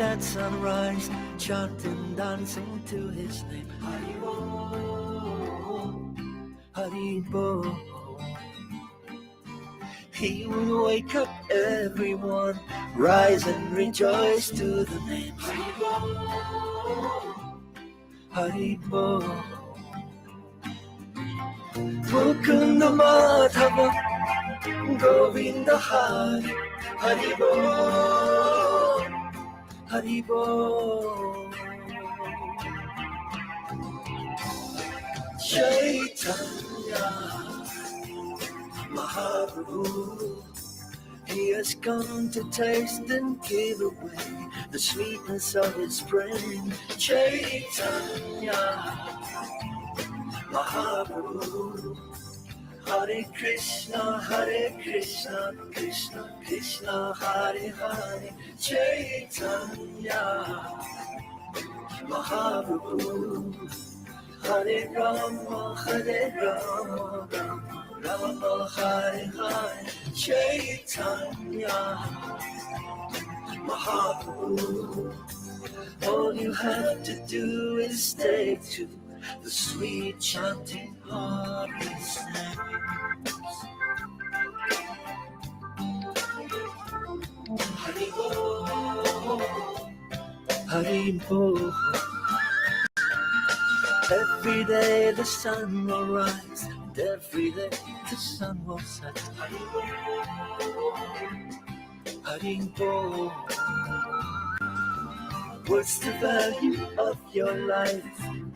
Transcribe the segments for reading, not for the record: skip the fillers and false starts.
at sunrise, chanting, dancing to his name. Haribo, Haribo. He would wake up everyone, rise and rejoice to the name. Haribo, Haribo. Mukunda Madhava, Govinda Hari, Haribo, Haribo. Chaitanya Mahaprabhu, he has come to taste and give away the sweetness of his brain. Chaitanya Mahaprabhu, Hare Krishna, Krishna Krishna, Hare Hare. Chaitanya Mahaprabhu, Hare Rama, Rama Hare Hare. Chaitanya Mahaprabhu, all you have to do is take to the sweet chanting of his name. Haribo, Haribo. Every day the sun will rise, and every day the sun will set. Haribo, Haribo. What's the value of your life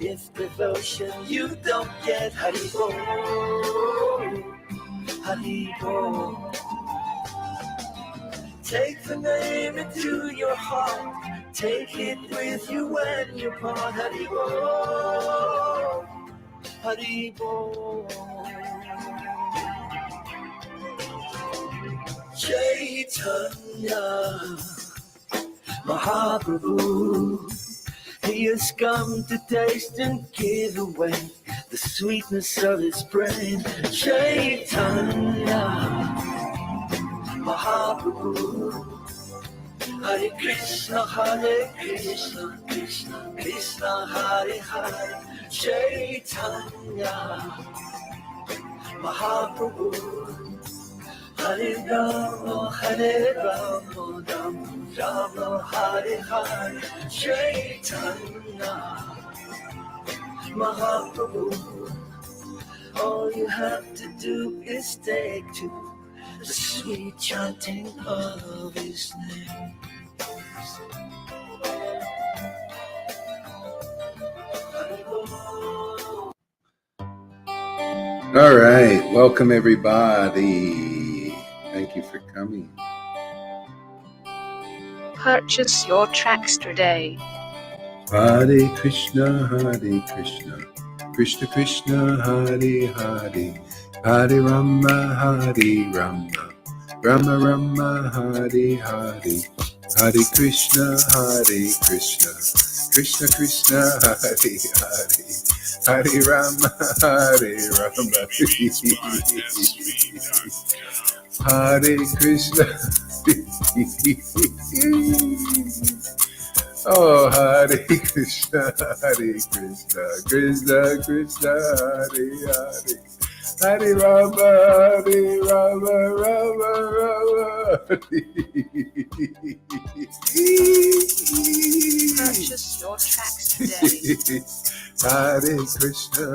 if devotion you don't get? Haribo, Haribo. Take the name into your heart, take it with you when you part. Haribo, Haribo. Chaitanya Mahaprabhu, he has come to taste and give away the sweetness of his brain. Chaitanya Mahaprabhu, Hare Krishna, Krishna Krishna, Hare Hare. Chaitanya Mahaprabhu, Hare Rama, Rama Hare Hare. Chaitanya Mahaprabhu, all you have to do is take to the sweet chanting of his name. All right, welcome everybody. Thank you for coming. Purchase your tracks today. Hare Krishna, Krishna Krishna, Hare Hare, Hare Rama, Rama Rama, Hare Hare, Hare Krishna, Krishna Krishna, Hare Hare, Hare Rama, Hare Krishna. Oh, Hare Krishna, Krishna Krishna, Hare Hare, Hare Rama, Rama Purchase your tracks today. Hare Krishna,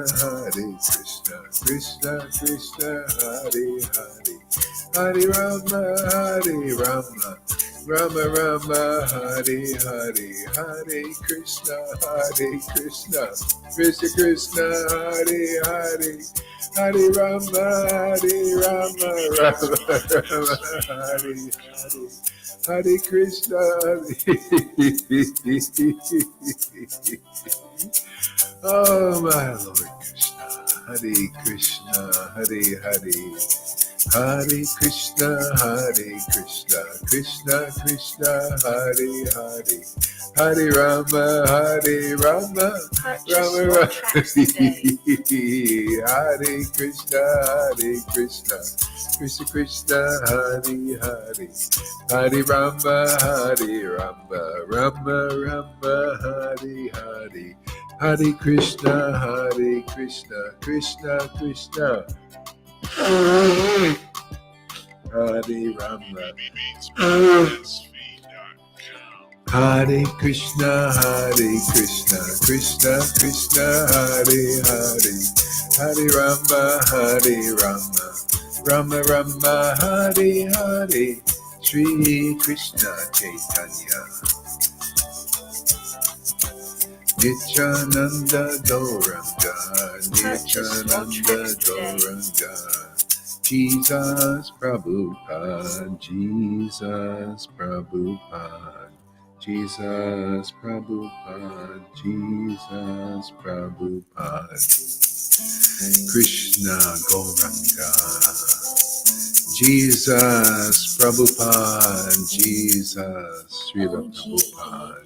Krishna Krishna, Hare Hare, Hare Rama, Rama Rama, Hare Hare, Hare Krishna, Krishna Krishna, Hare Hare, Hare Rama, Rama Hare Hare, Hare Krishna. Oh, my Lord Krishna, Hare Krishna, Hare Hare, Hare Krishna, Krishna Krishna, Hare Hare, Hare Rama, Rama Purchase your tracks today. Hare Krishna, Krishna Krishna, Hare Hare, Hare Rama, Rama Hare Hare, Hare Krishna, Krishna Krishna, Hare Rama, Hare Krishna, Krishna Krishna, Hare Hare, Hare Rama, Rama Hare Hare, Shri Krishna Caitanya, Nityananda Gauranga, Nityananda Gauranga, Jesus Prabhupada, Jesus Prabhupada, Jesus Prabhupada, Jesus Prabhupada, Krishna Gauranga, Jesus Prabhupada, Jesus Srila Prabhupada,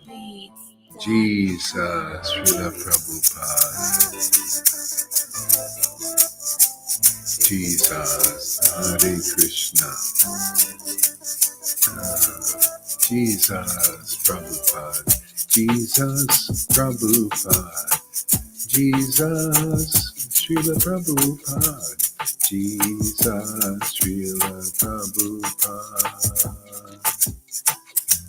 Jesus Srila Prabhupada, Jesus Hare Krishna, Jesus Prabhupada, Jesus Prabhupada, Jesus Srila Prabhupada, Jesus Srila Prabhupada,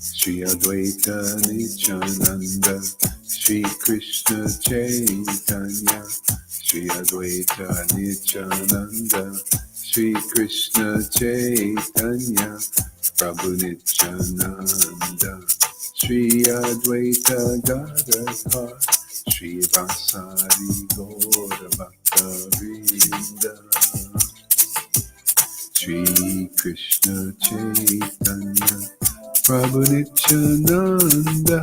Shri Advaita Nityananda, Shri Krishna Chaitanya, Shri Advaita Nityananda, Shri Krishna Chaitanya, Prabhu Nityananda, Shri Advaita Gadadhar, Shri Vasari Gaura Bhakta Vrinda, Shri Krishna Chaitanya, Prabhu Nityananda,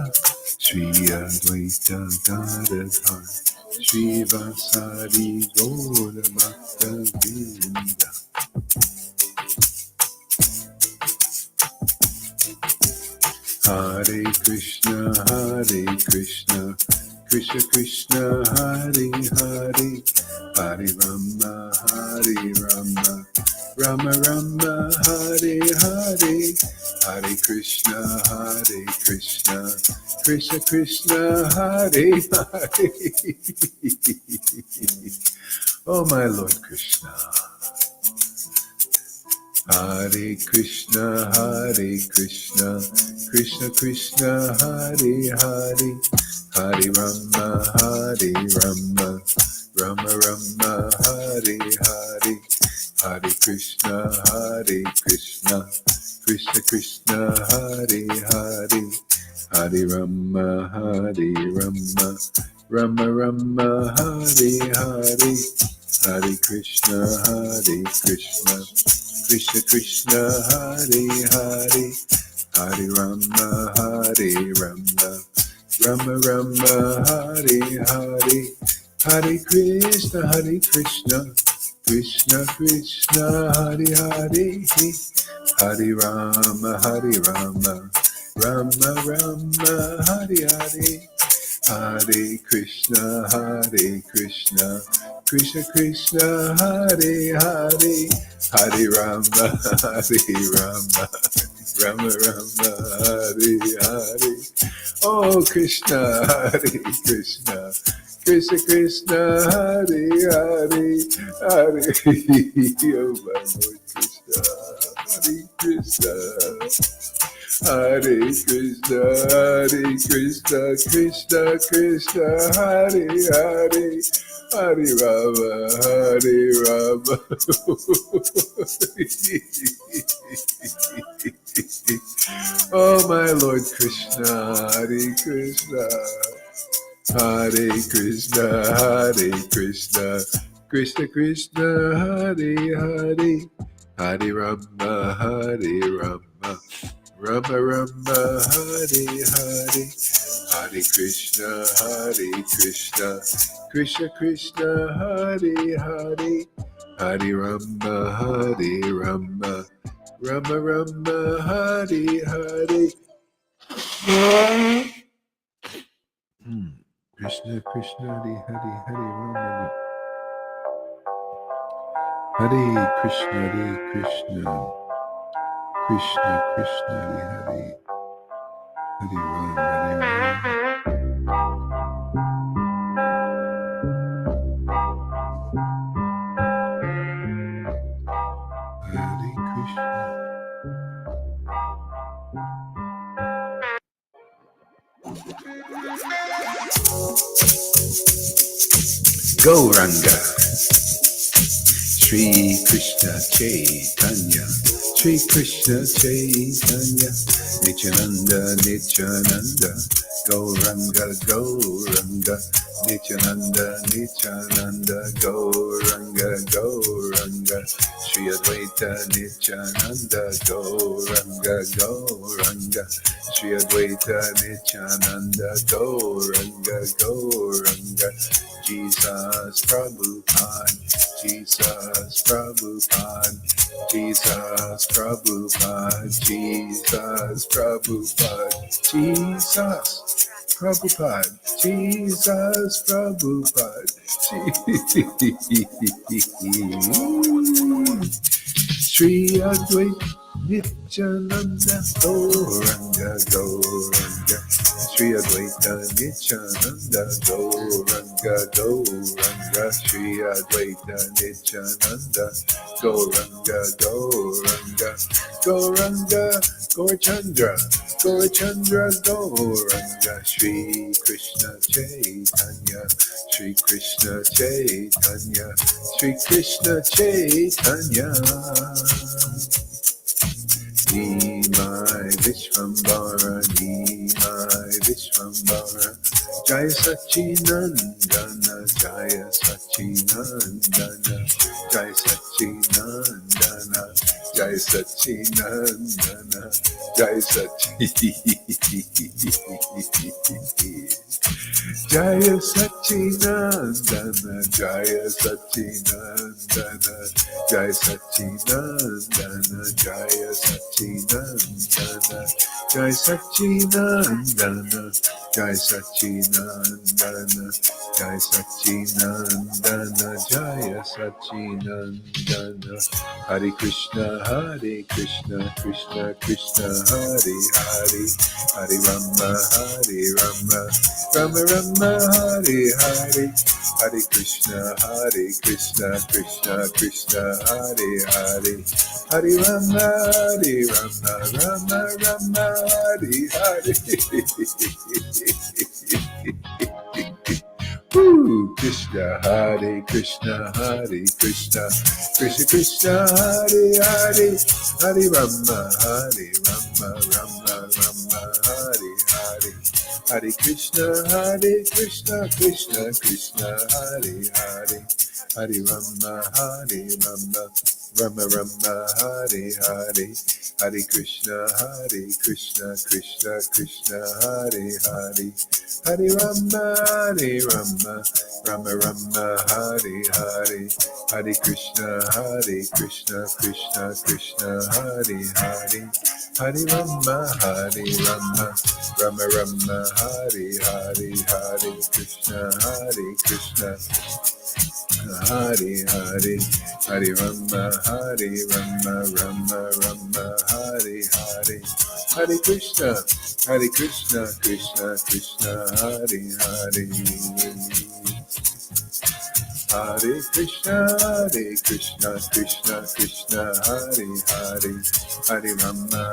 Shri Advaita Gadadhar, Shri Vasari Gaura Bhakta Vrinda. Hare Krishna, Krishna Krishna, Hare Hare, Hare Rama, Rama Hare Hare, Hare Krishna, Krishna Hare Hare. Oh my Lord Krishna. Hare Krishna, Krishna Hare Hare, Hare Rama, Rama Hare Hare, Hare Krishna, Krishna Hare Hare, Hare Rama, Rama Hare Hare, Hare Krishna, Krishna Hare Hare, Hare Rama, Rama Hare Hare, Hare Krishna, Krishna Hare Hare, Hare Rama, Rama Hare Hare, Hare Krishna, Krishna Hare Hare, Hare Rama, Rama Hare Hare. Oh Krishna, Hare Krishna, Krishna Hare Hare, Hare Oh my Lord Krishna, Hare Krishna. Hare Krishna, Krishna Hare Hare, Hare Rama, Oh my Lord Krishna, Hare Krishna, Krishna Hare Hare, Hare Rama, Rama Hare Hare, Hare Krishna, Krishna Hare Hare, Hare Rama, Hare Rama, Rama Rama, Hare Hare. Krishna Krishna, Hare Hare, Hare Rama. Hare Krishna, Krishna Krishna, Hare Hare, Hare Rama, Hare Rama. Hare Krishna. Gauranga, Shri Krishna Chaitanya, Shri Krishna Chaitanya, Nityananda, Nityananda, Gauranga, Gauranga, Nityananda, Nityananda, Gauranga, Gauranga, Shri Advaita Nityananda, Gauranga, Gauranga, Shri Advaita Nityananda, Gauranga, Gauranga, Jesus Prabhupada, Jesus Prabhupada, Jesus Prabhupada, Jesus Prabhupada, Jesus Prabhupada, Jesus Prabhupada, Sri Advaita Nityananda Gauranga Gauranga, Sri Advaita Nityananda Gauranga Gauranga, Sri Advaita Nityananda Gauranga Gauranga, Gauranga Gaurachandra, Gaurachandra Gauranga, Sri Krishna Chaitanya, Sri Krishna Chaitanya, Sri Krishna Chaitanya. Nimai Vishvambara, Nimai Vishvambara, Jaya Sachinandana, Jaya Sachinandana, Jaya Sachinandana, Jaya Sachinandana, Jaya Sachinandana. Jaya Sachinandana, Jaya Sachinandana, Jaya Sachinandana, Jaya Sachinandana, Jaya Sachinandana, Jaya Sachinandana, Jaya Sachinandana, Jaya Sachinandana. Hare Krishna, Krishna Krishna, Hare Hare, Hare Rama, Rama Rama, Hare Hare, Hare Krishna, Krishna Krishna, Hare Hare, Hare Rama, Rama Rama, Hare Hare. Krishna, Hare Krishna, Krishna Krishna, Hare Hare, Hare Rama, Rama Rama, Hare Hare, Hare Krishna, Krishna Krishna, Hare Hare, Hare Rama, Rama Rama, Hare Hare, Hare Krishna, Krishna Krishna, Hare Hare, Hare Rama, Rama Rama, Hare Hare, Hare Krishna, Krishna Krishna, Hare Hare, Hare Rama, Rama Rama, Hare Hare, Hare Krishna, Hare Hare, Hare Rama, Rama Rama, Hare Hare, Hare Krishna, Krishna Krishna, Hare Hare. Hare Krishna, Krishna Krishna, Hare Hare, Hare Rama,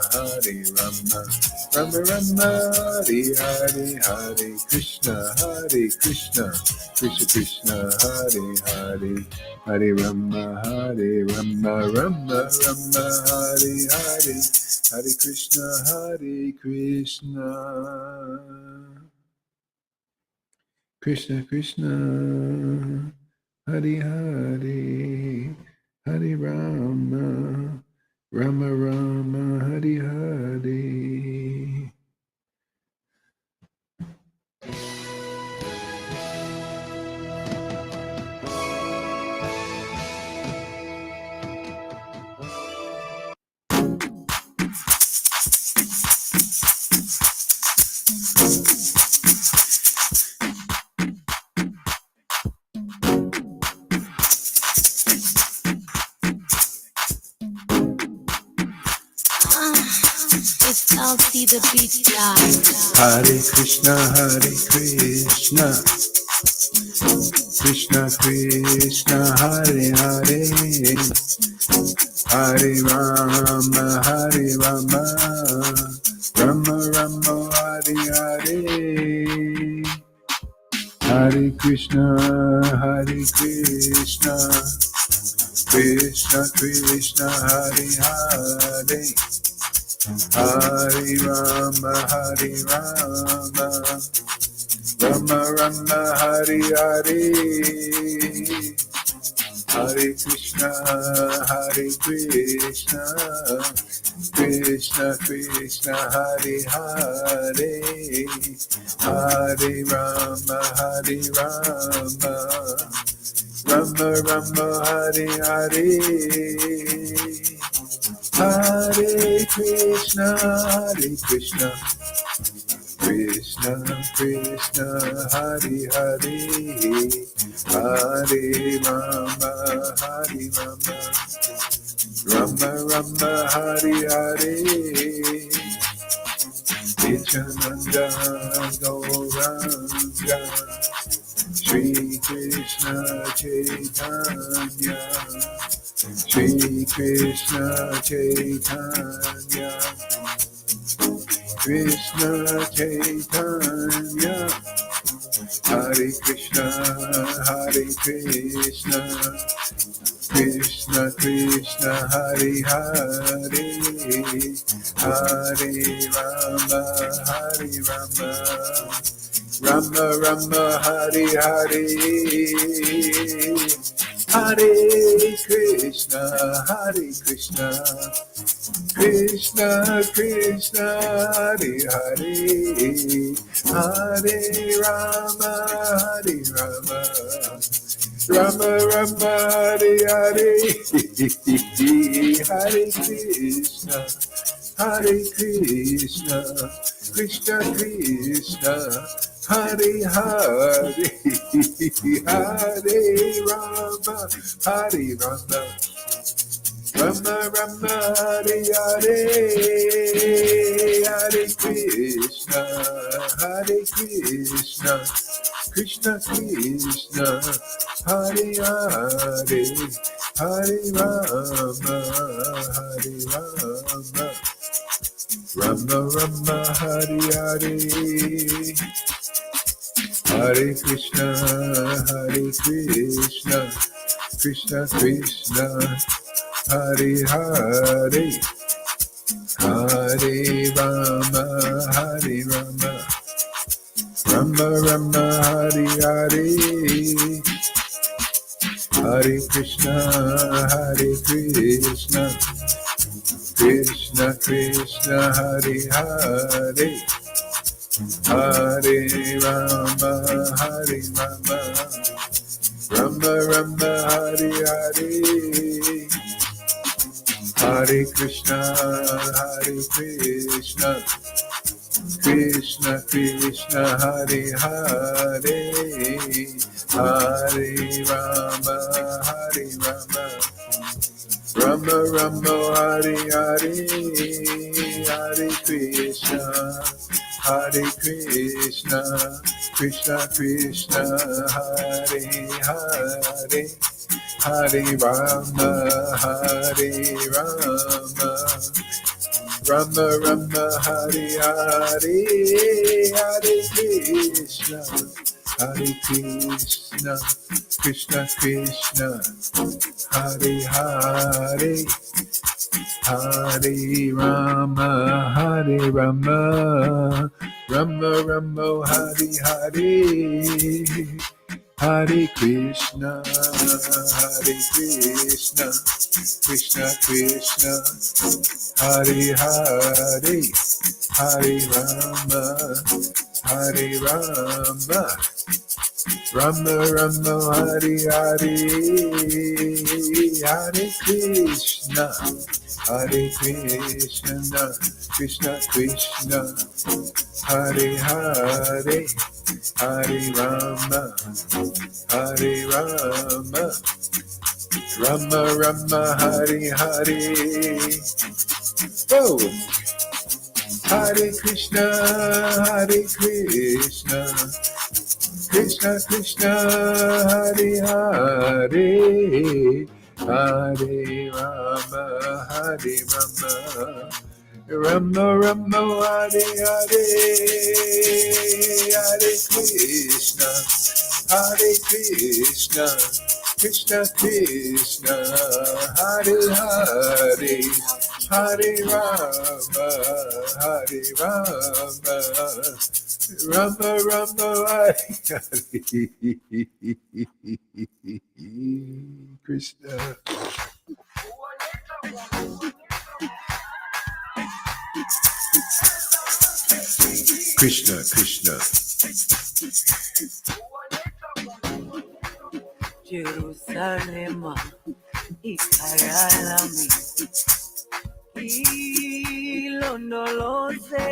Rama Rama, Hare Hare, Hare Krishna, Krishna Krishna, Hare Hare, Hare Rama, Rama Rama, Hare Hare, Hare Krishna, Krishna Krishna, Hare Hare, Hare Rama, Rama Rama, Hare Hare. It's LC the Beach Guy. Hare Krishna, Hare Krishna, Krishna Krishna, Hare Hare, Hare Rama, Hare Rama, Rama Rama, Hare Hare. Hare Krishna, Hare Krishna, Krishna Krishna, Hare Hare, Hare Rama, Hare Rama, Rama Rama, Hare Hare. Hare Krishna, Hare Krishna, Krishna Krishna, Hare Hare, Hare Rama, Hare Rama, Rama Rama, Hare Hare. Hare Krishna, Hare Krishna, Krishna Krishna, Hare Hare, Hare Rama, Hare Rama, Rama Rama, Hare Hare. Nityananda Gauranga, Shri Krishna Chaitanya, Shri Krishna Chaitanya, Krishna Chaitanya, Hare Krishna, Hare Krishna, Krishna Krishna, Hare Hare, Hare Rama, Hare Rama, Rama Rama, Hare Hare. Hare Krishna, Hare Krishna, Krishna Krishna, Hare Hare, Hare Rama, Hare Rama, Rama Rama, Hare Hare. Hare Krishna, Hare Krishna, Krishna Krishna, Hare Hare, Hare Rama, Hare Rama, Rama Rama, Hare Hare. Hare Krishna, Hare Krishna, Krishna Krishna, Hare Hare, Hare Rama, Hare Rama, Rama Rama, Hare Hare. Hare Krishna, Hare Krishna, Krishna Krishna, Hare Hare, Hare Rama, Hare Rama, Rama Rama, Hare Hare. Hare Krishna, Hare Krishna, Krishna Krishna, Hare Hare, Hare Rama, Hare Rama, Rama Rama, Hare Hare. Hare Krishna, Hare Krishna, Krishna Krishna, Hare Hare, Hare Rama, Hare Rama, Rama Rama, Hare Hare. Hare Krishna, Hare Krishna, Krishna Krishna, Hare Hare, Hare Rama, Hare Rama, Rama Rama, Hare Hare. Hare Krishna, Hare Krishna, Krishna Krishna, Hare Hare, Hare Rama, Hare Rama, Rama Rama, Hare Hare. Hare Krishna, Hare Krishna, Krishna Krishna, Hare Hare, Hare Rama, Hare Rama, Rama Rama, Hare Hare. Hare Krishna, Hare Krishna, Krishna Krishna, Hare Hare, Hare Rama, Hare Rama, Rama Rama, Hare Hare. Oh, Hare Krishna, Hare Krishna, Krishna Krishna, Hare Hare, Hare Rama, Hare Rama, Rama Rama, Hare Hare, Hare Krishna, Hare Krishna, Krishna Krishna, Hare Hare, Hare Rama, Hare Rama, Rama Rama, Hare Hare, Krishna. Krishna, Krishna. Jerusalem, ikayalami, ilondoloze,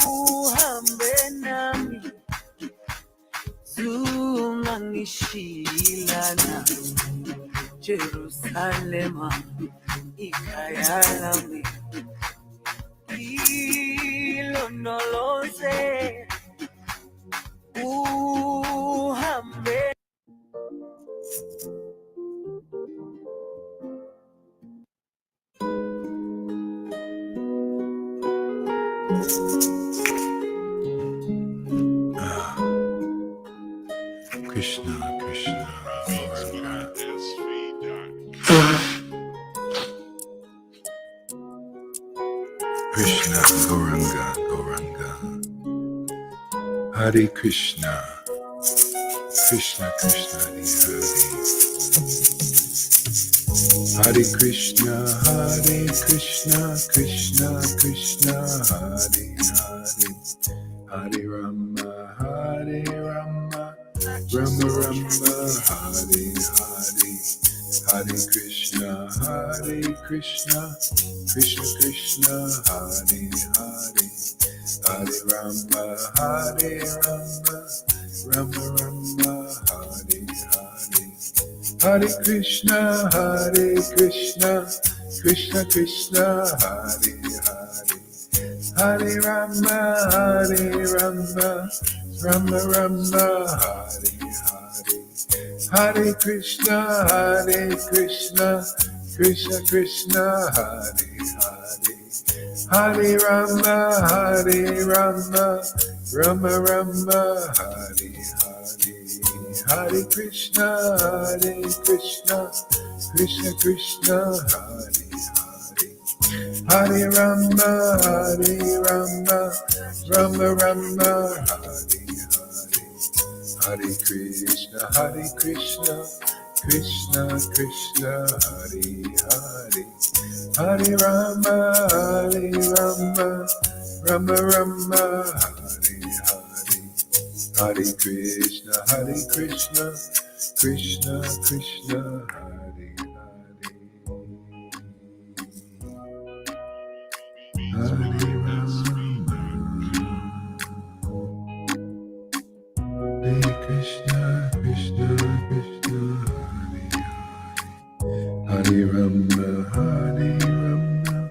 uhambe nami, zungangishilana. Jerusalem, ikayalami, ilondoloze, uhambe. Krishna, Krishna, Krishna, Gauranga, Gauranga. Hare Krishna, Krishna, Krishna, Hare Hare. Hare Krishna, Hare Krishna, Krishna, Krishna, Hare Hare. Hare Rama, Hare Rama, Rama Rama, Hare Hare. Hare Krishna, Hare Krishna, Krishna Krishna, Hare Hare. Hare Rama, Hare Rama, Rama Rama, Hare Hare. Hare Krishna, Hare Krishna, Krishna Krishna, Hare Hare. Hare Rama, Hare Rama, Rama Rama, Hare Hare. Hare Krishna, Hare Krishna, Krishna Krishna, Hare Hare. Hare Rama, Hare Rama, Rama Rama, Hare Hare. Hare Krishna, Hare Krishna, Krishna Krishna, Hare Hare. Hare Rama, Hare Rama, Rama Rama, Hare Hare. Hare Krishna, Krishna Krishna, Hare Hare. Hare Rama, Hare Rama, Rama Rama, Hare Hare. Hare Krishna, Krishna Krishna, Hare Hare. Hare Krishna, Krishna Krishna, Hare Hare. Hare Rama, Hare Rama.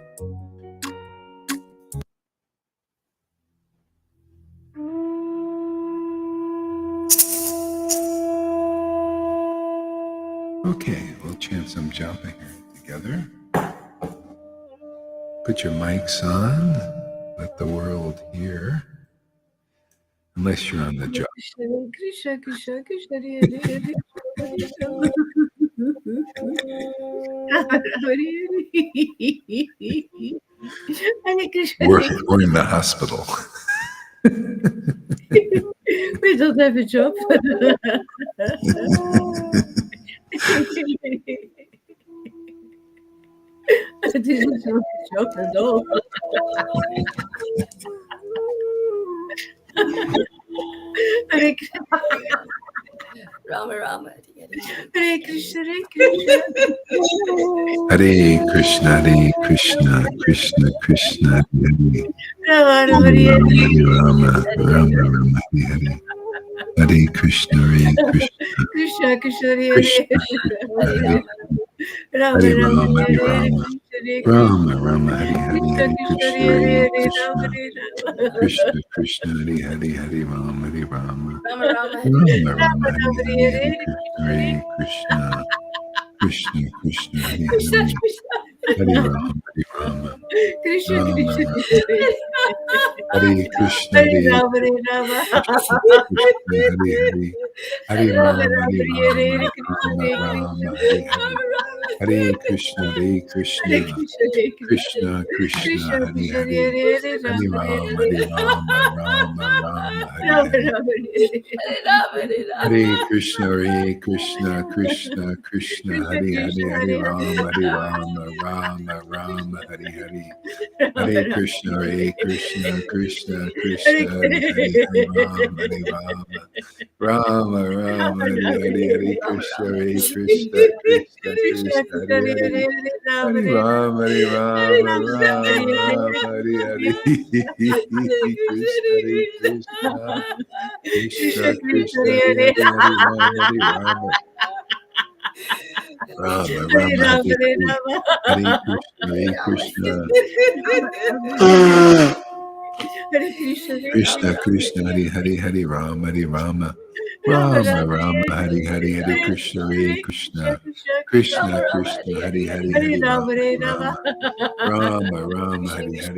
Okay, we'll chant some japa here together. Put your mics on. Let the world hear. Unless you're on the job. Krishna, Krishna, Krishna, Hare Hare. Hare Krishna. We're in the hospital. We don't have a job. This is not a job at all. Hare Rama Rama. Hare Krishna, Hare Krishna. Hare Krishna, Krishna Krishna, Hare Rama, Hare. Hare Rama, Rama Rama, Hare. Hare Krishna, Krishna Krishna, Krishna, Hare Krishna, Hare. Rama, Hare Rama, Rama, Hare Rama, Rama Rama Hari Hari Hari Krishna Hare Krishna Krishna Krishna Hari Hari Hari Rama Hari Rama Rama Rama Hari Hari Hari Krishna Hare Krishna Krishna Krishna Hari Hari Hari Rama Hari Rama Krishna Rama Krishna Rama Hare Hare Krishna Hare Hare Rama Hare Rama Krishna Krishna Hari Hari Hari Rama Rama Rama Hari Hare Rama Hare Krishna Rama Hare Rama Krishna Hari Hari Hare Krishna Hare Krishna Krishna Hare Krishna Krishna Krishna Krishna Hari Krishna Hari Hare Hare Hari Rama Hare Rama Hari Rama Rama Rama Rama Hari Rama Hari Rama Hare Hare Krishna Krishna Krishna Krishna Hari Hari Krishna Hari Hare Rama Hare Hari Rama Rama Rama Hari Hari Rama Hare Rama Krishna Krishna Krishna Hare Hari Hari Hari Rama Hari Rama Rama Rama Hari Hari Hare Krishna Krishna Krishna Krishna Krishna Hari Hare Hari Hare Rama Hari Hare Rama Hari Hare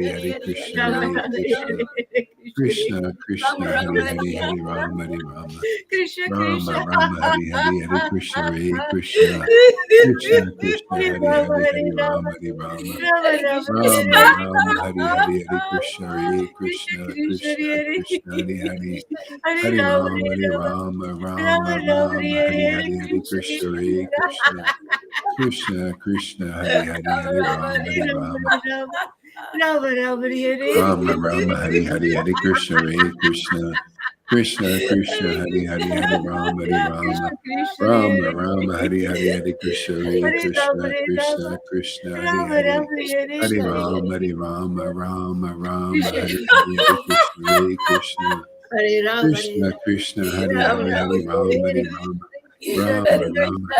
Rama Rama Rama Hare Rama Hari Hari Krishna Hare Krishna Krishna Krishna Krishna Krishna Hari Hare Hari Hari Rama Hari Rama Rama Hare Rama Rama Hari Hare Hari Rama Hare Krishna Rama Rama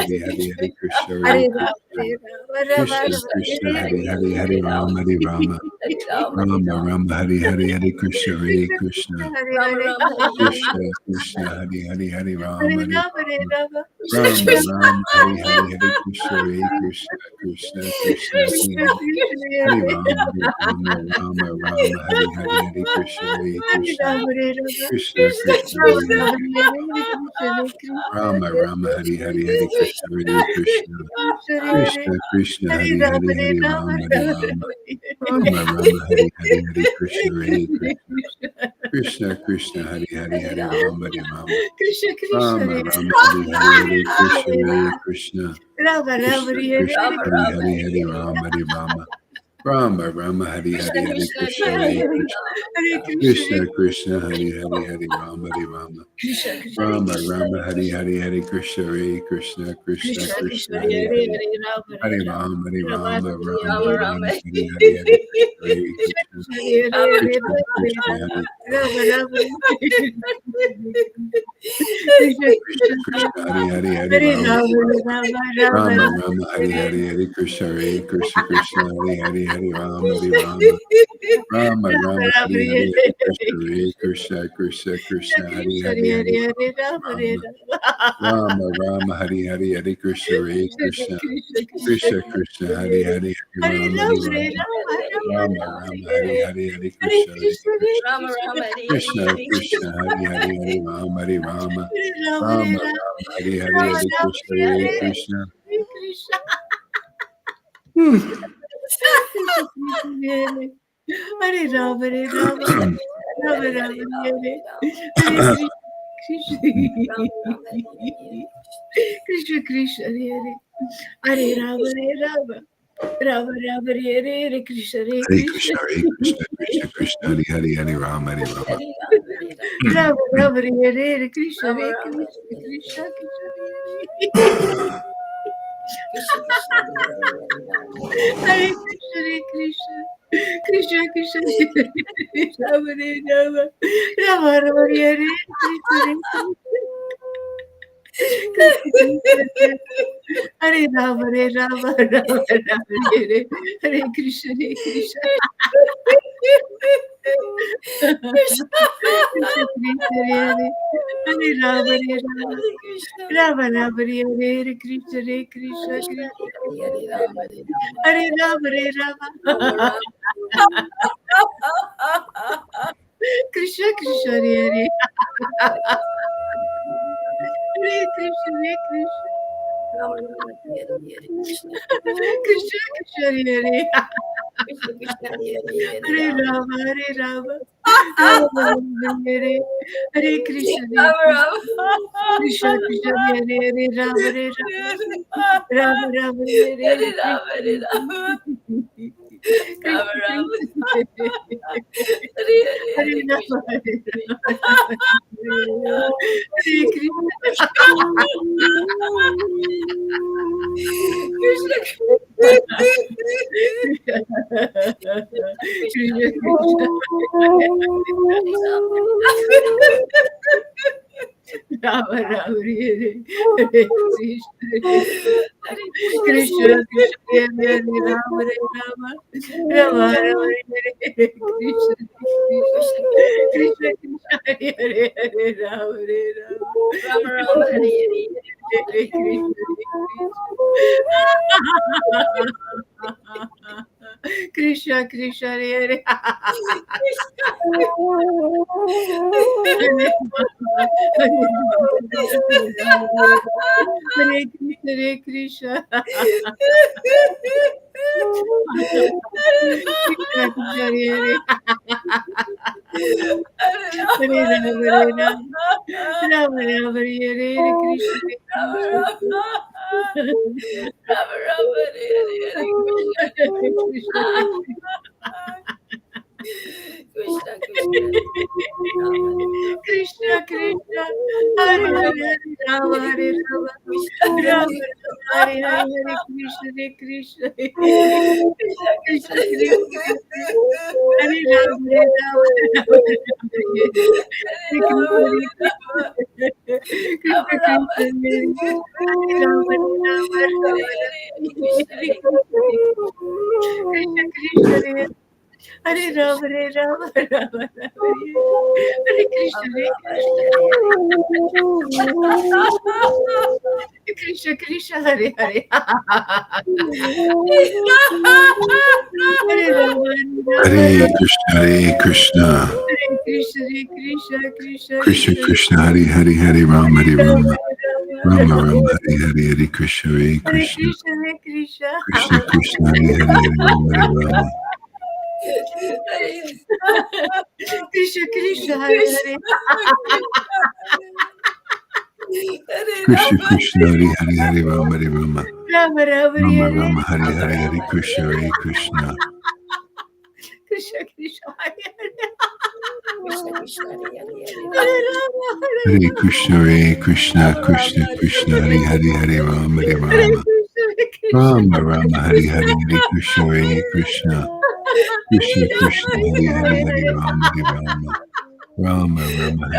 Hare Krishna Hare Krishna Krishna Krishna Hari Hari Hari Rama Hari Rama Rama Rama Rama Rama Hari Hari Hare Hare Krishna Hare Krishna Krishna Krishna Krishna Krishna Krishna Hari Hari Hare Hari Rama Rama Hare Hari Rama Rama Rama Rama Hari Hari Hare Krishna Rama Hare Rama Krishna Hare Krishna Krishna Krishna Hari Hari Hari Rama Hari Rama Krishna Rama Krishna Rama Hari Hari Hare Krishna Hare Krishna Krishna Krishna Hare Hari Rama Hari Hare Hari Rama Rama Hari Rama Rama Rama Rama Hare Rama Hari Hari Hare Krishna Hare Krishna Krishna Krishna Krishna Hare Krishna Hari Hari Hare Hari Rama Rama Hare Hari Rama Rama Rama Rama Rama Rama Hari Hare Hari Hare Krishna Krishna Hare Krishna Krishna Krishna Hari Hari Hari Rama Hare Hari Rama Rama Hare Rama Rama Rama Hare Rama Rama Hari Hari Hare Krishna Hare Krishna Krishna Krishna Hari Hari Hari Rama Hari Rama Krishna Krishna Rama Hare Rama Hari Hari Hare Krishna Hare Hare Rama Krishna Hare Rama Krishna Krishna Hari Rama Hari Rama Hare Hari Hare Rama Hari Rama Rama Rama Krishna Hari Hari Hare Krishna Hare Krishna Hare Rama Hare Krishna Krishna Hari Rama Hari Rama Hari Rama Hare Hari Rama Krishna Rama Rama Hari Hari Hare Krishna Hare Hare Rama Krishna Hare Rama Rama Krishna Rama Krishna Hare Hari Hari Hari Rama Hari Rama Rama Rama Hari Hari Hare Krishna Hare Krishna Krishna Krishna Hare Hare Krishna Krishna Hari Hari Hari Rama Hare Hari Rama Hare Rama Rama Rama Rama Rama Hari Hari Hare Krishna Hare Krishna Krishna Krishna Hari Krishna Hari Krishna Hari Hare Rama Hari Rama Rama Rama Hari Hari Hare Krishna Hare Hare Krishna Rama Hare Rama Krishna Krishna Rama Hari Rama Hari Hare Krishna Krishna Rama Rama Hari Hari Hare Krishna Hare Krishna Krishna Hare Krishna Krishna Hare Hari Rama Hari Hare Hari Rama Rama Hari Rama Rama Rama Rama Rama Hari Hari Hare Krishna Hare Krishna Krishna Krishna Krishna Hari Hari Hare Rama Hare Rama Krishna Krishna Rama Hare Rama Hari Hari Hare Krishna Hare Krishna Rama Rama Krishna Hare Krishna Hare Hari Hari Hare Rama Hare Rama Rama Rama Hari Hari Hare Krishna Hare Krishna Hare Krishna Krishna Krishna Hari Hari Hare Rama Hare Rama Krishna Krishna Rama Rama Hari Hari Hare Krishna Hare Krishna Krishna Krishna Krishna Krishna Hari Hare Hari Hare Rama Hare Hare Rama Hare Rama Rama Rama Hare Rama Hari Hari Hare Krishna Hare Krishna Krishna Hare Hare Krishna Krishna Hari Rama Rama Krishna Krishna Hari Hari Hare Hare Rama Rama Rama Rama Rama Rama Rama Hari Hari Hare Krishna Hare Krishna Krishna Hari Hari Hare Rama Hare Rama Rama Rama Hari Hari Hare Krishna Hare Krishna Krishna Krishna Hari Hari Hare Rama Rama Rama Hari Hari Hare Krishna Hare Krishna Krishna Krishna Hari Hari Hare Rama Hare Rama Rama Rama Hari Hari Hare Krishna Hare Krishna Krishna Krishna Hari Hari Hare Rama Hare Rama Rama Rama Hari Hari Hare Krishna Hare Krishna Hare Rama Hare Rama Rama Rama Hare Hare Krishna Krishna Krishna Hare Hare Rama Hare Rama Rama Rama Hare Hare Krishna Hare Hare Krishna Krishna Krishna Krishna Hari Hari Hare Rama Hare Rama Rama Rama Hare Hare Krishna Hare Krishna Krishna Krishna Hare Krishna Hare Krishna Krishna Krishna Hare Rama Hare Rama Rama Rama Hare Hare Krishna Hare Krishna Hare Rama, Hare Rama, Rama Rama, Hare Hare Krishna, Hare Krishna. Krishna Krishna, Hare Hare. Hare Rama, Hare Rama. Rama Rama, Hare Hare Krishna, Hare Krishna, Krishna Krishna. Hare Rama, Hare Rama. Krishna Krishna, Hare Hare. Hare Krishna, Hare Krishna. Krishna Krishna, Hare Hare. Hare Rama, Hare Rama. Rama Rama, Hare Hare Krishna, Hare Krishna, Krishna Hare Hare, Rama Hare Rama, Rama Rama Hare Hare, Krishna Krishna, Hare Rama, Hare Rama, Hare Krishna. Rama Rama Hare Hare Krishna Krishna Hare Rama Hare Rama Rama Rama Hare Hare Krishna Krishna Krishna Hare Hare Rama Hare Rama Rama Hare Hare Krishna Krishna Hare Hare Hare Krishna, Hare Krishna. Krishna Krishna, Hare Hare. Hare Rama, Hare Rama. Rama Rama, Hare Hare. Krishna Krishna. Krishna Krishna, Hare Hare, Rama Hare Rama, Rama Hare Hare, Krishna Krishna, Krishna Krishna, Hare Rama Hare Rama, Krishna Krishna, Rama Krishna Krishna. Hare Rama, Hare Rama, Rama Rama, Hare Krishna, Krishna Krishna, Hare Hare. Hare Rama, Hare Krishna, Hare Krishna. Hare Krishna, Hare Krishna, Krishna Krishna Krishna, Hare Hare, Hare Rama, Hare Rama. Rama Rama, Hare Hare, Hare Krishna, Hare Krishna. Hare Krishna, Krishna Krishna, Hare Hare, Hare Rama, Hare Rama. Krishna Krishna, Hare Hare. Krishna Krishna, Hare Hare, Hare Rama, Hare Rama. Rama Rama, Rama Rama, Hare Hare, Hare Krishna, Hare Krishna. Krishna Krishna, Hare Hare. Hare Krishna, Hare Krishna, Krishna Krishna, Hare Hare, Hare Rama, Hare Rama. Rama Rama, Hare Hare, Hare Krishna, Hare Krishna. Krishna Krishna, Hare Hare, Hare Rama, Hare Rama. Rama Rama, Hare Hare, Hare Krishna, Hare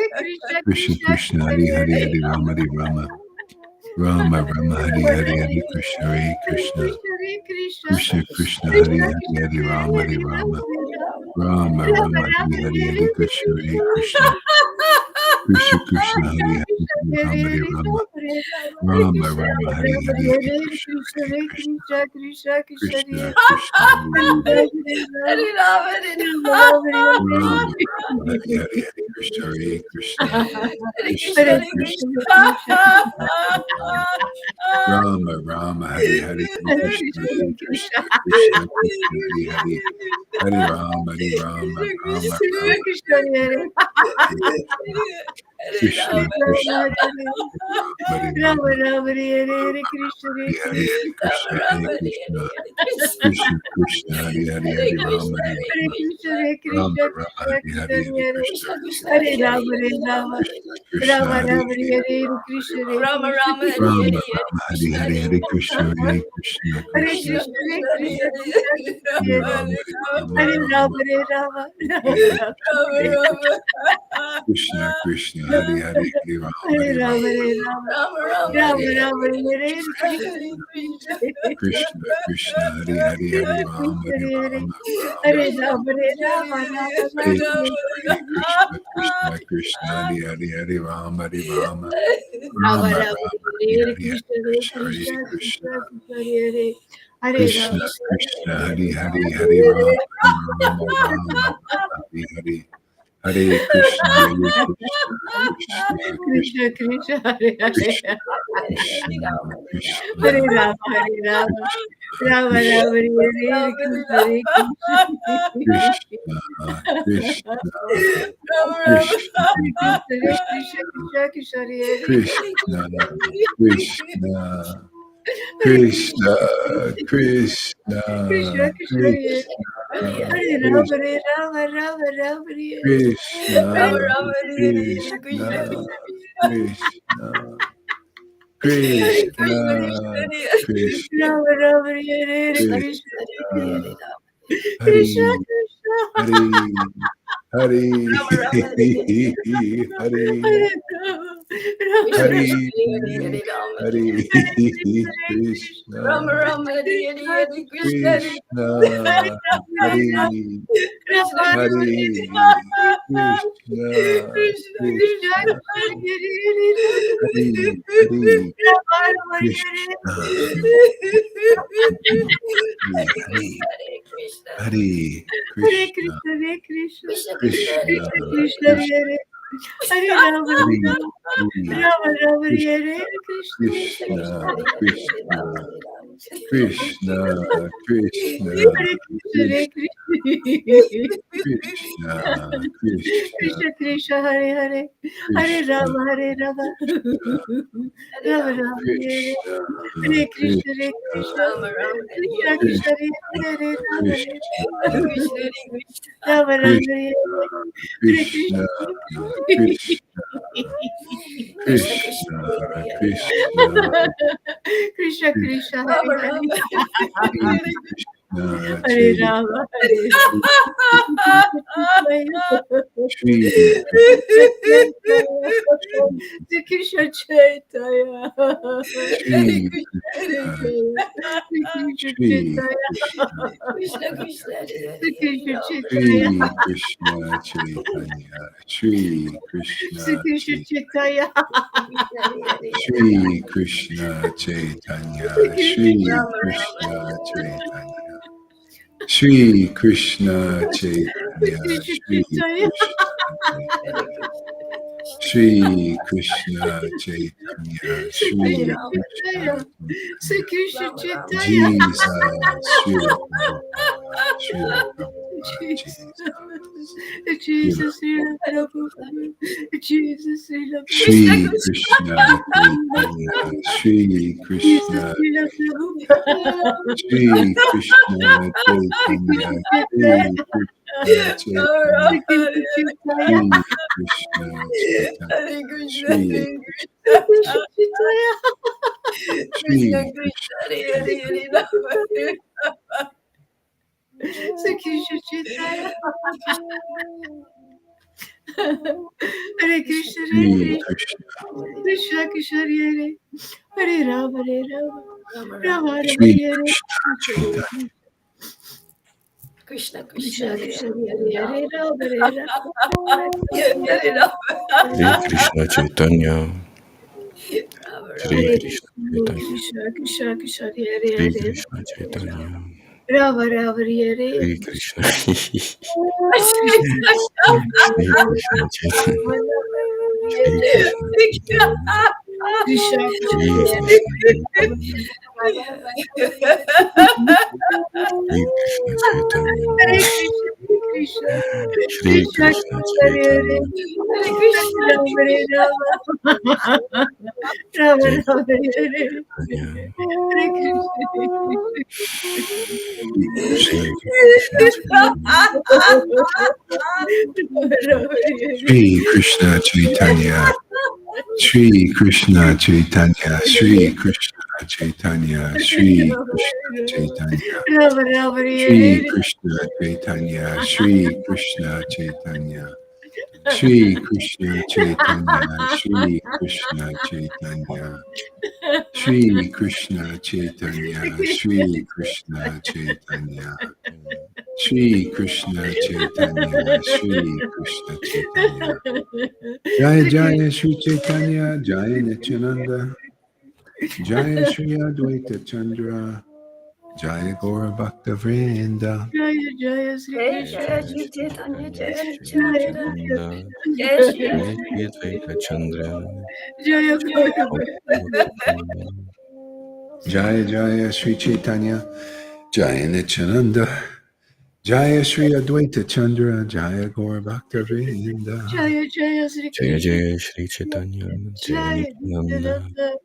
Krishna. Krishna Krishna, Hare Hare, Hare Rama, Hare Rama. Rama Rama, Hare Hare, Hare Krishna, Hare Krishna. Krishna Krishna, Hare Hare, Hare Rama, Hare Rama. Rama Rama, Hare Hare, Hare Krishna, Hare Krishna. Krishna Krishna, Hare Hare, Hare Rama, Hare Rama. Rama Rama, Hare Hare, Hare Krishna, Hare Krishna. Krishna Krishna, Hare Rama, Hare Rama, Rama Rama, Hare Hare, Hare Krishna, Hare Krishna. Krishna Krishna, Rama Rama, Hare Hare, Hare Krishna, Hare Krishna. Krishna Krishna, Hare Hare, Hare Rama, Hare Rama. Rama Rama, Krishna, Hare Krishna Krishna, Hare Rama Rama. Rama, Hare Krishna, Hare Hare, Hare Krishna, Hare Krishna. Krishna Krishna, Hare Hare, Hare Rama, Hare Hare Rama. Krishna, Hare Rama Krishna, Rama, Krishna Hare Hare, Krishna, Hare Hare Krishna, Hare Rama, Hare Rama, Krishna Rama Hare Rama, Hare. Hare Krishna, Hare Rama Krishna, Rama Hare Rama Hare Rama, Hare Hare, Hare Krishna, Hare Krishna. Hare Krishna Krishna, Hare Krishna, Krishna Hare Krishna, Rama, Hare Rama, Hare Rama Rama, Rama, Hare Rama, Hare Hare Krishna, Hare Krishna. Krishna Krishna Hari Hari Hari Ram Hare Hari Rama, Ram Hare Rama, Rama Rama, Hare Krishna, Krishna Krishna Hari Hari Hari Ram Hari Ram Hare Hari Rama, Hare Rama, Rama Hare Rama, Krishna Krishna Krishna Hari Hari Hari Ram Hari Ram Rama Rama Rama, Rama Hari Hare Hari Krishna, Hari Hare Krishna Hare Krishna, Krishna Krishna Krishna, Hare Hare Krishna Rama, Krishna Hari Hari Hari Ram Hari Ram Rama Hari Hari Hare Krishna Hare Krishna Krishna Krishna Krishna Krishna, Hare Krishna Hare, Krishna Hare Krishna Rama, Hare Rama, Rama Krishna Rama, Hare Krishna, Hare Krishna Krishna Krishna Krishna, Krishna, Hare Krishna Krishna Krishna Krishna Krishna, Krishna, Hare Hare Rama, Krishna Hare Rama, Rama Rama, Hare Krishna Hare Krishna Krishna Krishna Krishna Rama Rama, Hare Krishna, Krishna Krishna, Hari Krishna, Hari Hari Hari Hare Rama, Rama Rama, Hari Hari Krishna Krishna Hari Hari Krishna Krishna Hari Hari Krishna Hari Hari Hare Krishna Krishna, Hare Krishna, Krishna Krishna Krishna, Krishna Hare Hare Rama, Hari Rama Hari Rama, Rama Krishna Hare Krishna, Krishna Krishna Krishna Krishna Hare Krishna, Hare Krishna, Krishna Krishna Krishna Krishna, Hare Hare, Hare Krishna Rama, Hare Rama, Rama Rama, Hare Krishna Hare Krishna, Hare Krishna Krishna, Krishna Krishna, Hare Hare, Rama Hare Krishna Rama Rama, Krishna Hare Hare Krishna Krishna Krishna Krishna Krishna Krishna, Hare Hare, Krishna Hare Rama, Hare Shri Krishna Chaitanya, Shri Krishna Shri Krishna Chaitanya Shri Krishna Chaitanya, Shri Krishna Chaitanya Shri Krishna Chaitanya Shri Krishna Chaitanya Shri Krishna Chaitanya Shri Krishna Chaitanya, Jesus Shri Prabhupada Shri Prabhupada Jesus, Jesus, Shri Krishna Chaitanya Shri Krishna Shri Krishna Chaitanya Shri Krishna Chaitanya Shri Krishna Chaitanya Shri Shri Hare Krishna, Shri Hare Krishna, Krishna Hare Hare Rama, Rama Rama, Shri Hare Chaitanya Krishna Krishna, Hare Rama, Hare Rama, Hare Krishna Chaitanya, Shri Hare Krishna Chaitanya, Krishna, Krishna Shri Hare Krishna Chaitanya, Rama, Rama, Hare Shri Krishna, Shri Krishna Chaitanya, Shri Krishna Chaitanya, Krishna Shri Krishna, Krishna Chaitanya, Shri Krishna Chaitanya, Hare Krishna, Shri Krishna Krishna Hare Chaitanya, Rama, Rama Shri Rama, Hare Chaitanya, Hare Krishna. Shri Krishna Chaitanya, Shri Krishna Chaitanya Shri Krishna Chaitanya Shri Krishna Chaitanya Shri Krishna Chaitanya Shri Krishna Chaitanya Shri Krishna Chaitanya Shri Krishna Chaitanya, Shri Krishna Chaitanya, Shri Krishna Chaitanya, Shri Krishna Chaitanya, Shri Krishna Chaitanya, Shri Krishna Chaitanya. Jaya Jaya Shri Chaitanya, Jaya Nityananda, Jaya Shri Advaita Chandra, Jaya Gora Bhakta Vrinda. Jaya Jaya Sri Jai Krishna. Jai Shri Chaitanya, Jai Shri Nityananda, Nityananda, Jai Shri Jai Krishna. Shri Advaita Chandra, Jaya Gaura Bhakti-Vinda. Jaya Jaya Shri Chaitanya, Jaya Nityananda, Jaya Shri Advaita Chandra, Jaya Gora Bhakta Vrinda. Jaya Jaya Sri Jaya Krishna. Jaya Shri Chaitanya, Jaya Jaya Nityananda, Nityananda.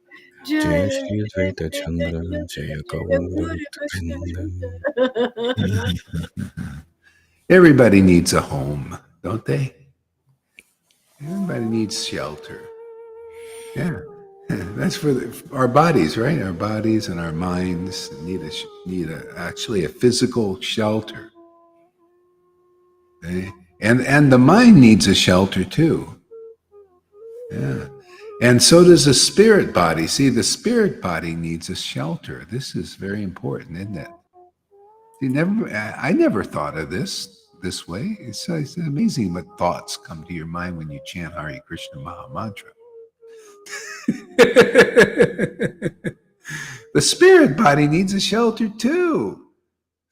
Jaya Jaya Shri Advaita Chandra, Jaya Gaura Gaura Bhakta-Vinda. Everybody needs a home, don't they? Everybody needs shelter. Yeah, that's for our bodies, right? Our bodies and our minds need actually a physical shelter. Okay? And the mind needs a shelter too. Yeah. And so does the spirit body. See, the spirit body needs a shelter. This is very important, isn't it? I never thought of this way. It's amazing what thoughts come to your mind when you chant Hare Krishna Maha Mantra. The spirit body needs a shelter too.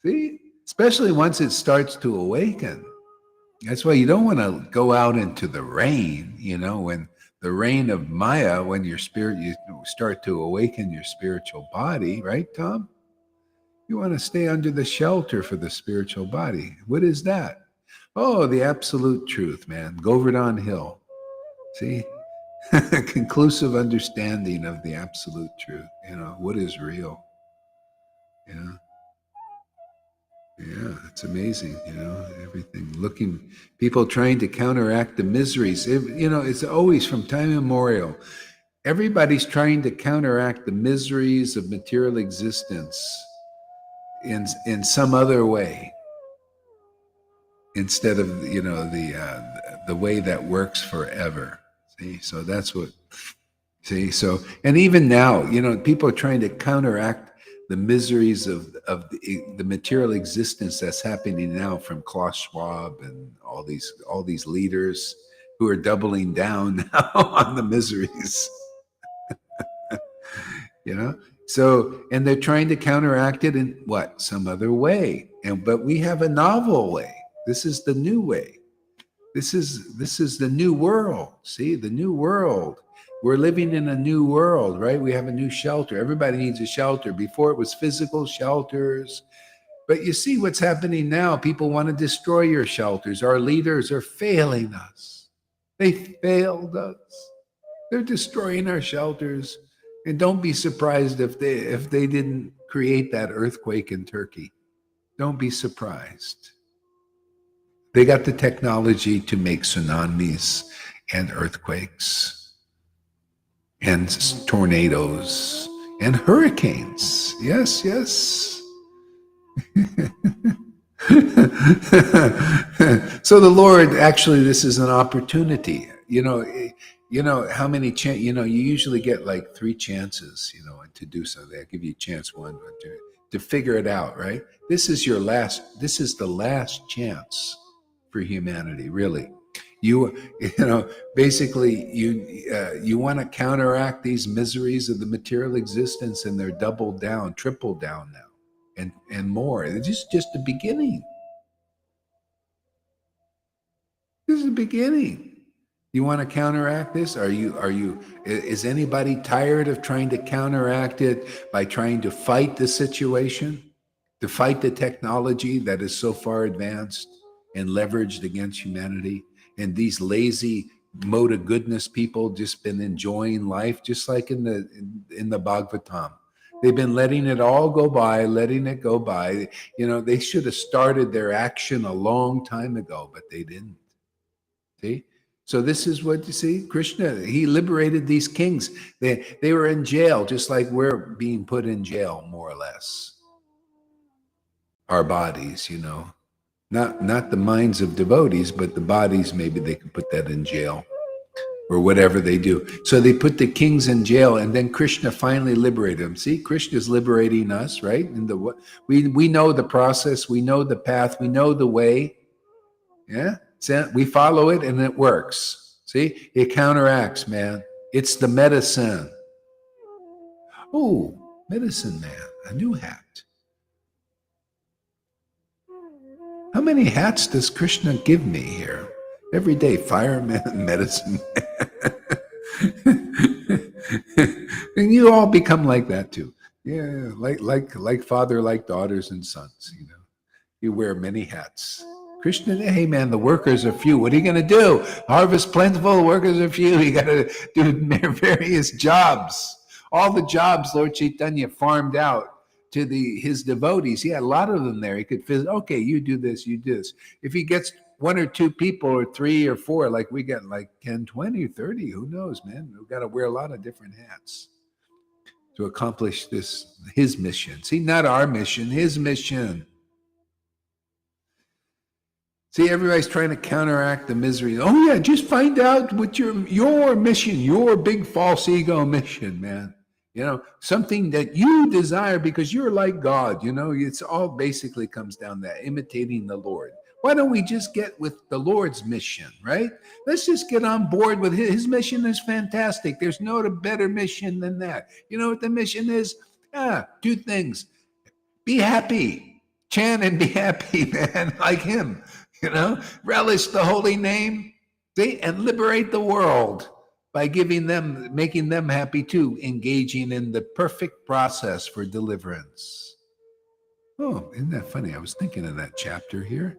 See, especially once it starts to awaken. That's why you don't want to go out into the rain, when the rain of Maya, when you start to awaken your spiritual body, right, Tom? You want to stay under the shelter for the spiritual body. What is that? Oh, the absolute truth, man. Govardhan Hill. See? Conclusive understanding of the absolute truth. What is real. Yeah. Yeah, it's amazing, everything. People trying to counteract the miseries. It's always from time immemorial. Everybody's trying to counteract the miseries of material existence in some other way instead of the way that works forever. So that's what. And even now, people are trying to counteract the miseries of the material existence that's happening now from Klaus Schwab and all these leaders who are doubling down now on the miseries. So, and they're trying to counteract it in some other way. But we have a novel way. This is the new way. This is the new world. See, the new world. We're living in a new world, right? We have a new shelter. Everybody needs a shelter. Before it was physical shelters. But you see what's happening now. People want to destroy your shelters. Our leaders are failing us. They failed us. They're destroying our shelters. And don't be surprised if they didn't create that earthquake in Turkey. Don't be surprised. They got the technology to make tsunamis and earthquakes and tornadoes and hurricanes. Yes, yes. So the Lord, actually, this is an opportunity. How many you usually get like 3 chances, to do something. I give you chance 1, to figure it out, right? This is the last chance for humanity, really. Basically you want to counteract these miseries of the material existence, and they're doubled down, tripled down now, and more. It's just the beginning. This is the beginning. You want to counteract this? Is anybody tired of trying to counteract it by trying to fight the situation, to fight the technology that is so far advanced and leveraged against humanity? And these lazy mode of goodness people just been enjoying life, just like in the Bhagavatam. They've been letting it all go by, letting it go by. They should have started their action a long time ago, but they didn't. See? So this is what you see. Krishna, he liberated these kings. They were in jail, just like we're being put in jail, more or less. Our bodies, Not the minds of devotees, but the bodies. Maybe they could put that in jail or whatever they do. So they put the kings in jail, and then Krishna finally liberated them. See, Krishna's liberating us, right? And we know the process, we know the path, we know the way. Yeah, so we follow it, and it works. See, it counteracts, man. It's the medicine. Oh, medicine man, a new hat. How many hats does Krishna give me here? Every day, fireman, medicine man. And you all become like that too. Yeah, like father, like daughters and sons, you know. You wear many hats. Krishna, hey man, the workers are few. What are you going to do? Harvest plentiful, workers are few. You got to do various jobs. All the jobs Lord Caitanya farmed out to his devotees. He had a lot of them there. He could visit, okay, you do this, you do this. If he gets one or two people or three or four, like we get like 10, 20, 30, who knows, man? We've got to wear a lot of different hats to accomplish his mission. See, not our mission, his mission. See, everybody's trying to counteract the misery. Oh yeah, just find out what your mission, your big false ego mission, man. You know, something that you desire because you're like God. You know, it's all basically comes down to that, imitating the Lord. Why don't we just get with the Lord's mission, right? Let's just get on board with his mission is fantastic. There's no better mission than that. You know what the mission is? Two things. Be happy. Chant and be happy, man, like him. You know, relish the holy name, see, and liberate the world by making them happy too, engaging in the perfect process for deliverance. Oh, isn't that funny? I was thinking of that chapter here.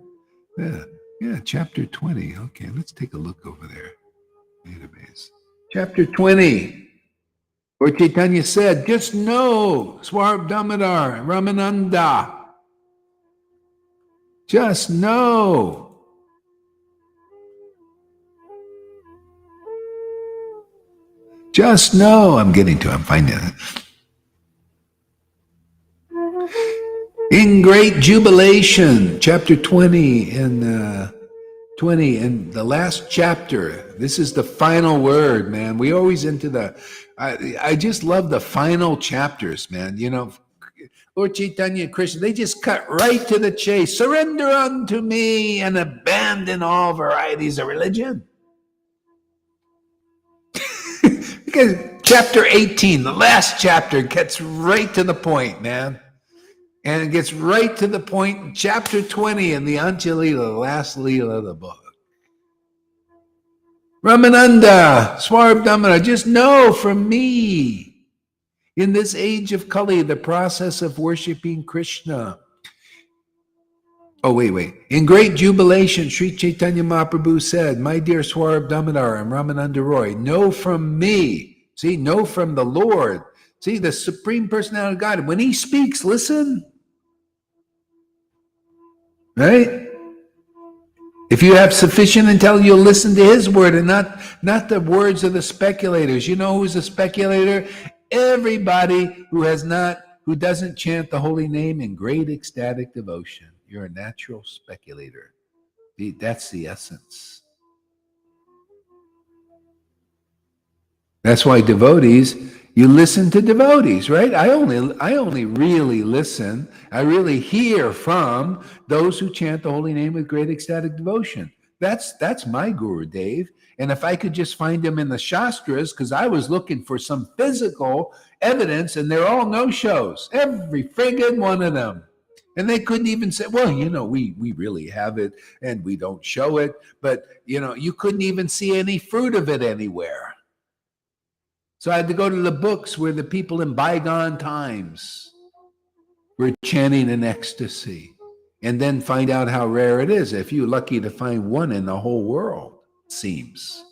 Yeah, chapter 20. Okay, let's take a look over there. Database. Chapter 20. Lord Caitanya said, just know, Swarab Damodar, Ramananda. Just know. Just know. I'm finding it. In great jubilation, chapter 20 and 20 and the last chapter. This is the final word, man. We always I just love the final chapters, man. You know, Lord Caitanya and Krishna, they just cut right to the chase. Surrender unto me and abandon all varieties of religion. Because chapter 18, the last chapter, gets right to the point, man. And it gets right to the point in chapter 20 in the Anjalila, the last Leela of the book. Ramananda, Swarab Damodar, just know from me. In this age of Kali, the process of worshiping Krishna. Oh, wait. In great jubilation, Sri Chaitanya Mahaprabhu said, my dear Swarab Damodar and Ramananda Roy, know from me. See, know from the Lord. See, the Supreme Personality of God. When he speaks, listen. Right? If you have sufficient intelligence, you'll listen to his word and not the words of the speculators. You know who's a speculator? Everybody who doesn't chant the holy name in great ecstatic devotion. You're a natural speculator. That's the essence. That's why devotees, you listen to devotees, right? I only really listen. I really hear from those who chant the holy name with great ecstatic devotion. That's my Guru, Dave. And if I could just find them in the Shastras, because I was looking for some physical evidence, and they're all no-shows, every friggin' one of them. And they couldn't even say, well, you know, we really have it, and we don't show it. But, you know, you couldn't even see any fruit of it anywhere. So I had to go to the books where the people in bygone times were chanting in ecstasy, and then find out how rare it is. If you're lucky to find one in the whole world, it seems.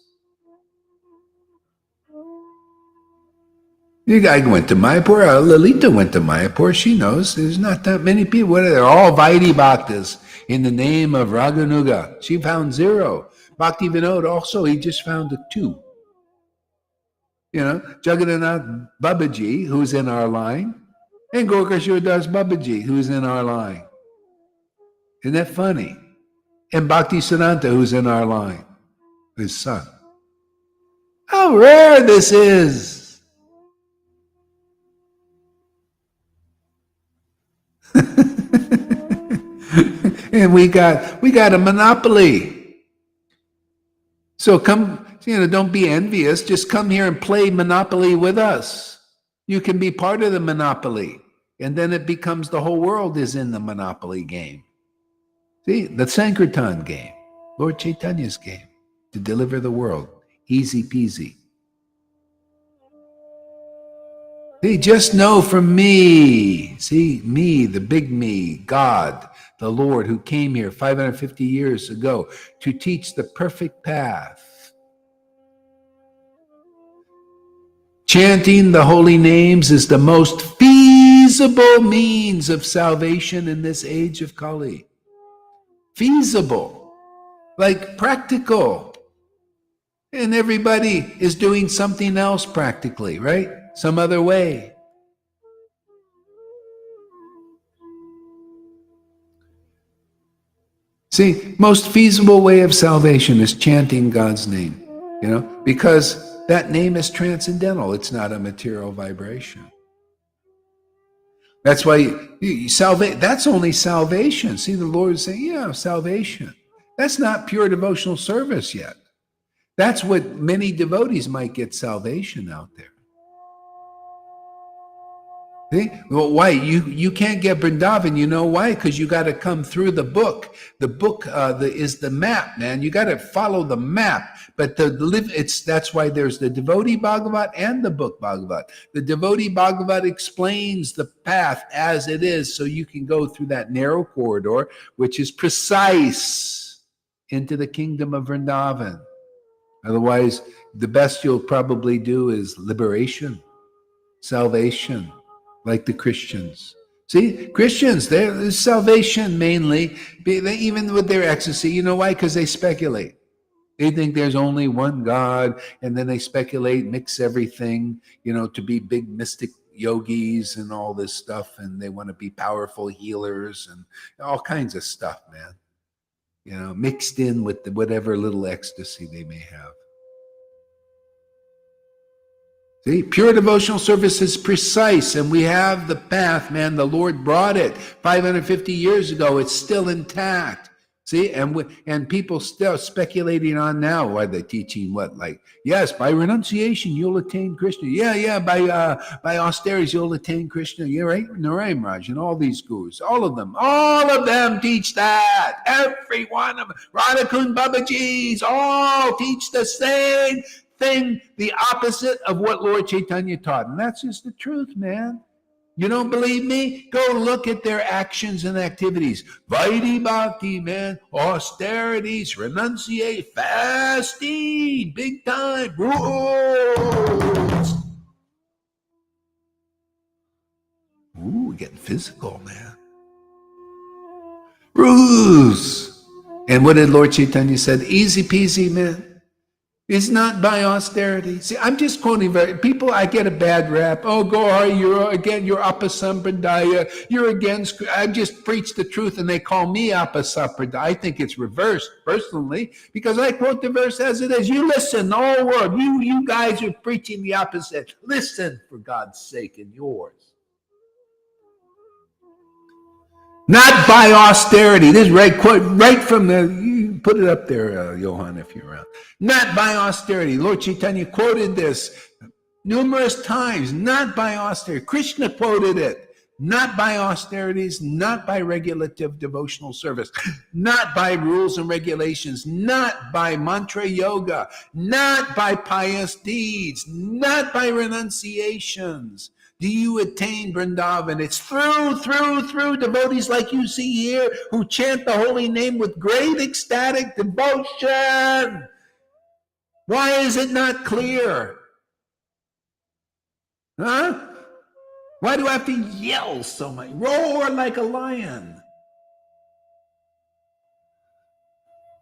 The guy went to Mayapur. Lalita went to Mayapur. She knows there's not that many people. They're all Vaidhi Bhaktas in the name of Raganuga. She found 0. Bhakti Vinod also, he just found 2. You know, Jagannath Babaji, who's in our line, and Gorkashur Das Babaji, who's in our line. Isn't that funny? And Bhaktisiddhanta, who's in our line, his son. How rare this is. And we got a monopoly. So come, don't be envious. Just come here and play Monopoly with us. You can be part of the Monopoly. And then it becomes the whole world is in the Monopoly game. See, the Sankirtan game, Lord Chaitanya's game, to deliver the world. Easy peasy. See, just know from me, see, me, the big me, God, the Lord who came here 550 years ago to teach the perfect path. Chanting the holy names is the most feasible means of salvation in this age of Kali. Feasible, like practical. And everybody is doing something else practically, right? Some other way. See, most feasible way of salvation is chanting God's name, because that name is transcendental. It's not a material vibration. That's why that's only salvation. See, the Lord is saying, salvation. That's not pure devotional service yet. That's what many devotees might get salvation out there. See? Well, why? You can't get Vrindavan. You know why? Because you got to come through the book. The book is the map, man. You got to follow the map. But that's why there's the devotee Bhagavat and the book Bhagavat. The devotee Bhagavat explains the path as it is, so you can go through that narrow corridor, which is precise, into the kingdom of Vrindavan. Otherwise, the best you'll probably do is liberation, salvation. Like the Christians. See, Christians, there's salvation mainly, even with their ecstasy. You know why? Because they speculate. They think there's only one God, and then they speculate, mix everything, to be big mystic yogis and all this stuff, and they want to be powerful healers and all kinds of stuff, man. Mixed in with whatever little ecstasy they may have. See, pure devotional service is precise, and we have the path, man. The Lord brought it 550 years ago. It's still intact. See, and people still speculating on now. Why they're teaching what? Like, yes, by renunciation you'll attain Krishna. Yeah, by austerities you'll attain Krishna. Yeah, right, Narayan Raj and all these gurus, all of them teach that. Every one of them, Radhakund Babaji's, all teach the same thing, the opposite of what Lord Caitanya taught. And that's just the truth, man. You don't believe me? Go look at their actions and activities. Vaidhi Bhakti, man. Austerities, renunciate, fasting, big time, rules. Ooh, we're getting physical, man. Rules. And what did Lord Caitanya said? Easy peasy, man. It's not by austerity. See, I'm just quoting people. I get a bad rap. Oh, you're apasambandaya. You're against. I just preach the truth, and they call me apasambandaya. I think it's reversed personally, because I quote the verse as it is. You listen, the whole world. You guys are preaching the opposite. Listen, for God's sake, and yours. Not by austerity. This is right from the. You put it up there, Johan, if you're around. Not by austerity. Lord Caitanya quoted this numerous times. Not by austerity. Krishna quoted it. Not by austerities. Not by regulative devotional service. Not by rules and regulations. Not by mantra yoga. Not by pious deeds. Not by renunciations. Do you attain Vrindavan? It's through devotees like you see here who chant the holy name with great ecstatic devotion. Why is it not clear? Huh? Why do I have to yell so much? Roar like a lion.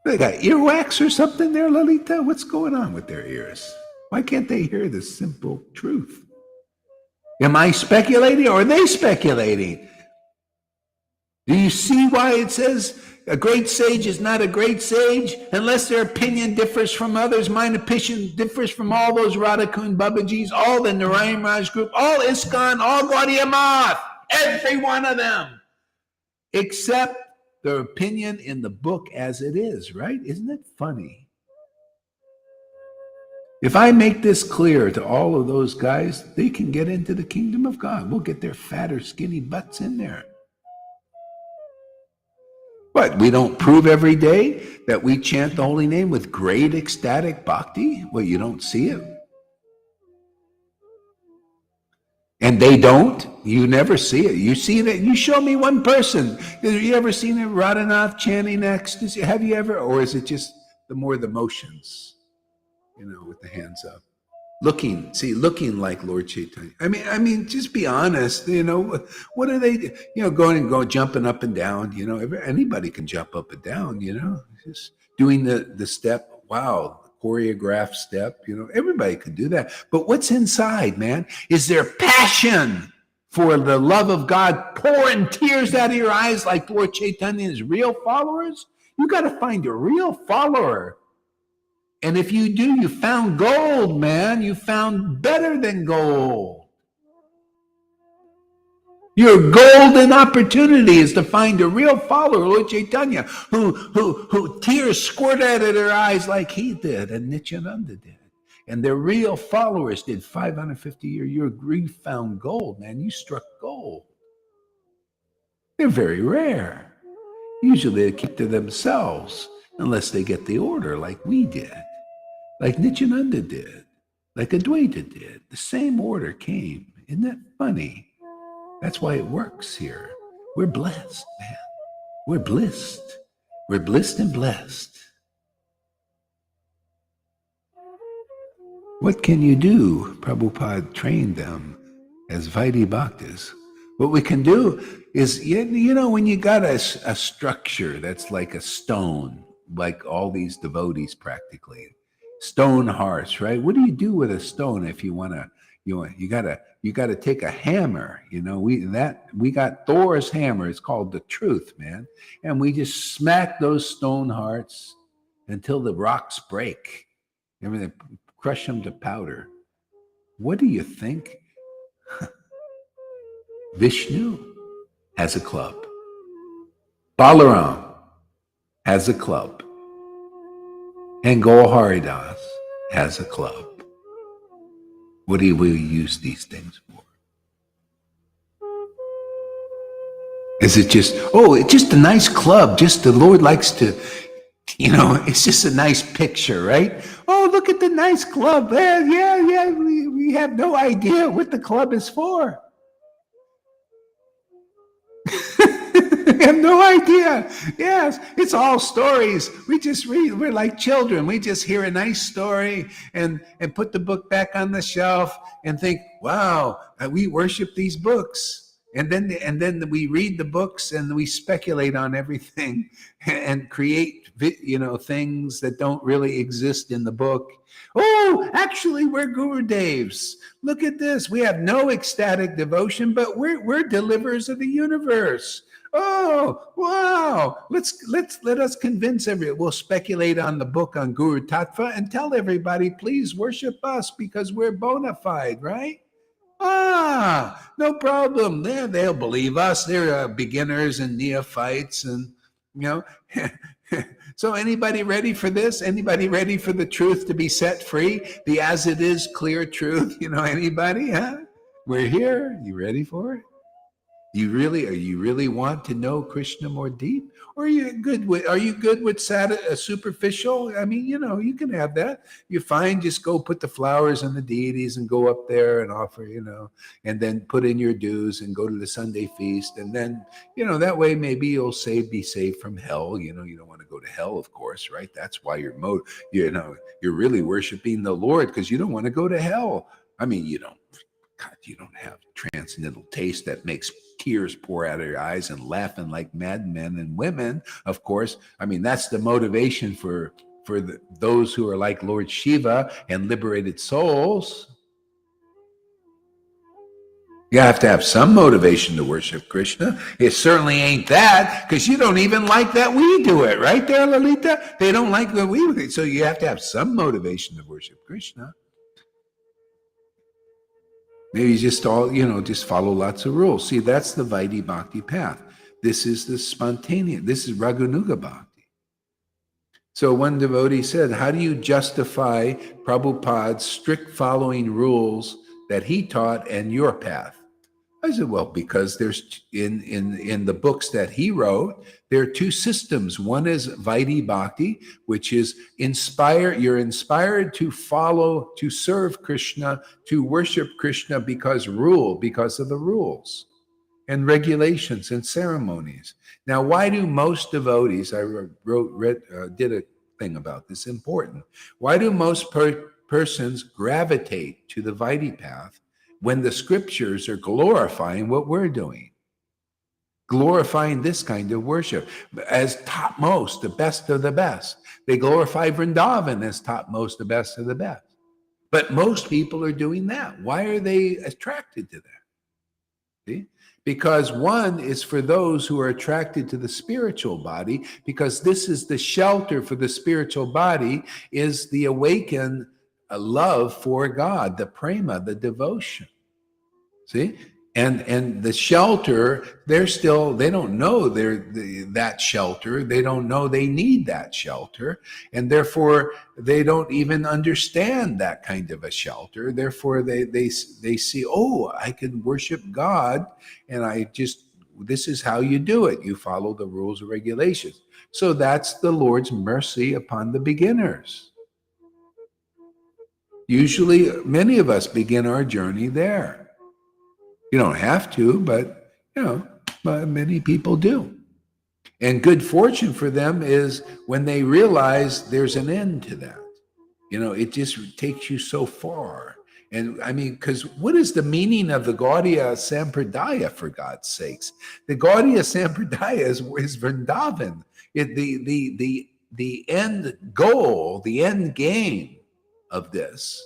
They got earwax or something there, Lalita? What's going on with their ears? Why can't they hear the simple truth? Am I speculating or are they speculating? Do you see why it says A great sage is not a great sage unless their opinion differs from others. Mine opinion differs from all those Radhakund Babajis, all the Narayan Raj group, all ISKCON, all Gaudiya Math, every one of them, except their opinion in the book as it is, right? Isn't it funny? If I make this clear to all of those guys, they can get into the kingdom of God. We'll get their fat or skinny butts in there. But we don't prove every day that we chant the holy name with great ecstatic bhakti? Well, you don't see it. And they don't. You never see it. You see that. You show me one person. Have you ever seen a Radhanath chanting ecstasy? Have you ever? Or is it just the motions, with the hands up? Looking like Lord Caitanya. I mean, just be honest. What are they? Going jumping up and down. Anybody can jump up and down. Just doing the step. Wow, choreographed step. Everybody can do that. But what's inside, man? Is there passion for the love of God pouring tears out of your eyes like Lord Chaitanya's real followers? You got to find a real follower. And if you do, you found gold, man. You found better than gold. Your golden opportunity is to find a real follower, Lord Caitanya, who tears squirt out of their eyes like he did and Nityananda did. And their real followers did 550 years. You found gold, man. You struck gold. They're very rare. Usually they keep to themselves unless they get the order like we did. Like Nityananda did, like Advaita did. The same order came. Isn't that funny? That's why it works here. We're blessed, man. We're blissed. We're blissed and blessed. What can you do? Prabhupada trained them as Vaidhi Bhaktas. What we can do is, when you got a structure that's like a stone, like all these devotees practically, stone hearts, right? What do you do with a stone if you want to? You gotta take a hammer. We got Thor's hammer. It's called the truth, man. And we just smack those stone hearts until the rocks break. Everything, crush them to powder. What do you think? Vishnu has a club. Balaram has a club. And Gaur Haridas has a club. What do we use these things for? Is it just, it's just a nice club. Just the Lord likes to, it's just a nice picture, right? Oh, look at the nice club. Yeah. We have no idea what the club is for. We have no idea. Yes, it's all stories. We just read. We're like children. We just hear a nice story and put the book back on the shelf and think, wow, we worship these books. And then we read the books and we speculate on everything and create, things that don't really exist in the book. Oh, actually, we're Gurudevs. Look at this. We have no ecstatic devotion, but we're deliverers of the universe. Oh, wow. Let us convince everyone. We'll speculate on the book on Guru Tattva and tell everybody, please worship us because we're bona fide, right? No problem. They'll believe us. They're beginners and neophytes and, So anybody ready for this? Anybody ready for the truth to be set free? The as it is clear truth? Anybody? Huh? We're here. You ready for it? You really want to know Krishna more deep? Or are you good with superficial? I mean, you can have that. You find, just go put the flowers on the deities and go up there and offer, and then put in your dues and go to the Sunday feast. And then, that way maybe you'll be saved from hell. You don't want to go to hell, of course, right? That's why you're really worshiping the Lord, because you don't want to go to hell. I mean, you don't have transcendental taste that makes tears pour out of your eyes and laughing like madmen and women, of course. I mean, that's the motivation for those who are like Lord Shiva and liberated souls. You have to have some motivation to worship Krishna. It certainly ain't that, because you don't even like that we do it, right there, Lalita? They don't like that we do it. So you have to have some motivation to worship Krishna. Maybe just just follow lots of rules. See, that's the Vaidhi Bhakti path. This is the spontaneous. This is Raghunuga Bhakti. So one devotee said, how do you justify Prabhupada's strict following rules that he taught and your path? I said, well, because there's in the books that he wrote, there are two systems. One is Vaidhi Bhakti, which is you're inspired to follow, to serve Krishna, to worship Krishna because of the rules and regulations and ceremonies. Now, why do most devotees, I did a thing about this, important. Why do most persons gravitate to the Vaidhi path when the scriptures are glorifying what we're doing? Glorifying this kind of worship as topmost, the best of the best. They glorify Vrindavan as topmost, the best of the best. But most people are doing that. Why are they attracted to that? See? Because one is for those who are attracted to the spiritual body, because this is the shelter for the spiritual body, is the awakened love for God, the prema, the devotion. See? And the shelter, they don't know that shelter. They don't know they need that shelter. And therefore, they don't even understand that kind of a shelter. Therefore, they see, oh, I can worship God. And this is how you do it. You follow the rules and regulations. So that's the Lord's mercy upon the beginners. Usually, many of us begin our journey there. You don't have to, but many people do. And good fortune for them is when they realize there's an end to that. It just takes you so far. And I mean, because what is the meaning of the Gaudiya Sampradaya, for God's sakes? The Gaudiya Sampradaya is Vrindavan. The end goal, the end game of this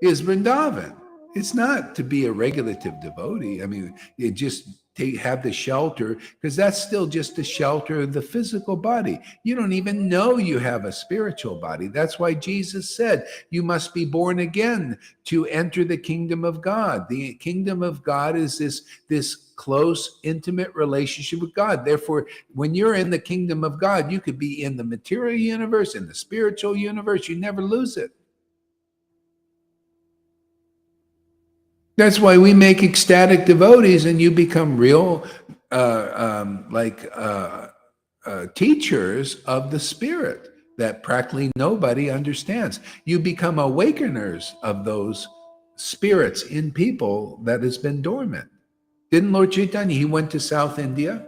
is Vrindavan. It's not to be a regulative devotee. I mean, you just have the shelter, because that's still just the shelter of the physical body. You don't even know you have a spiritual body. That's why Jesus said, you must be born again to enter the kingdom of God. The kingdom of God is this close, intimate relationship with God. Therefore, when you're in the kingdom of God, you could be in the material universe, in the spiritual universe. You never lose it. That's why we make ecstatic devotees, and you become real teachers of the spirit that practically nobody understands. You become awakeners of those spirits in people that has been dormant. Didn't Lord Caitanya, he went to South India,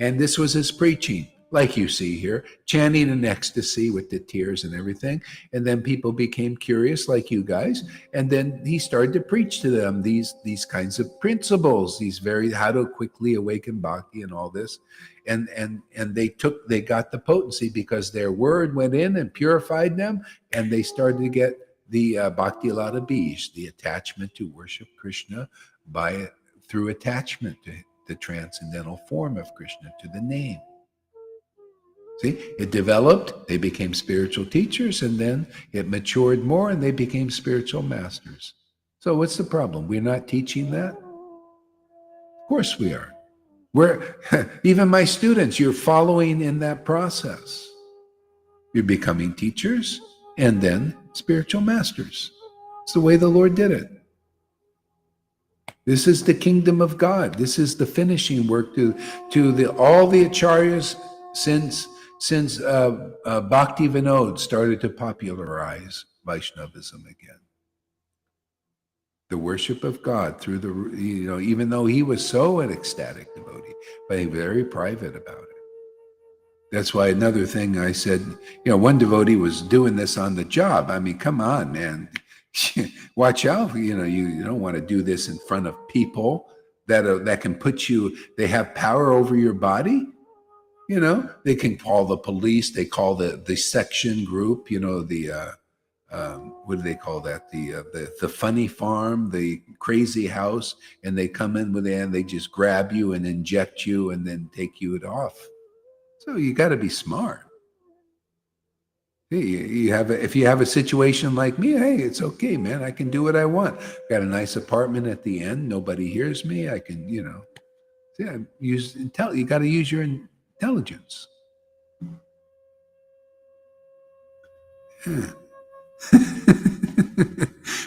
and this was his preaching, like you see here, chanting in ecstasy with the tears and everything. And then people became curious, like you guys. And then he started to preach to them these kinds of principles, how to quickly awaken bhakti and all this. And they got the potency because their word went in and purified them. And they started to get the bhakti lata bij, the attachment to worship Krishna through attachment to the transcendental form of Krishna, to the name. See, it developed, they became spiritual teachers, and then it matured more and they became spiritual masters. So what's the problem? We're not teaching that? Of course we are. Even my students, you're following in that process. You're becoming teachers and then spiritual masters. It's the way the Lord did it. This is the kingdom of God. This is the finishing work to all the acharyas since Bhakti Vinod started to popularize Vaishnavism again. The worship of God through even though he was so an ecstatic devotee, but he was very private about it. That's why another thing I said, one devotee was doing this on the job. I mean, come on, man. Watch out. You don't want to do this in front of people that can put you, they have power over your body. They can call the police. They call the section group, the what do they call that? The funny farm, the crazy house, and they come in with it and they just grab you and inject you and then take you off. So you got to be smart. Hey, if you have a situation like me, hey, it's okay, man. I can do what I want. Got a nice apartment at the end. Nobody hears me. I can, yeah, you got to use your intelligence. Yeah.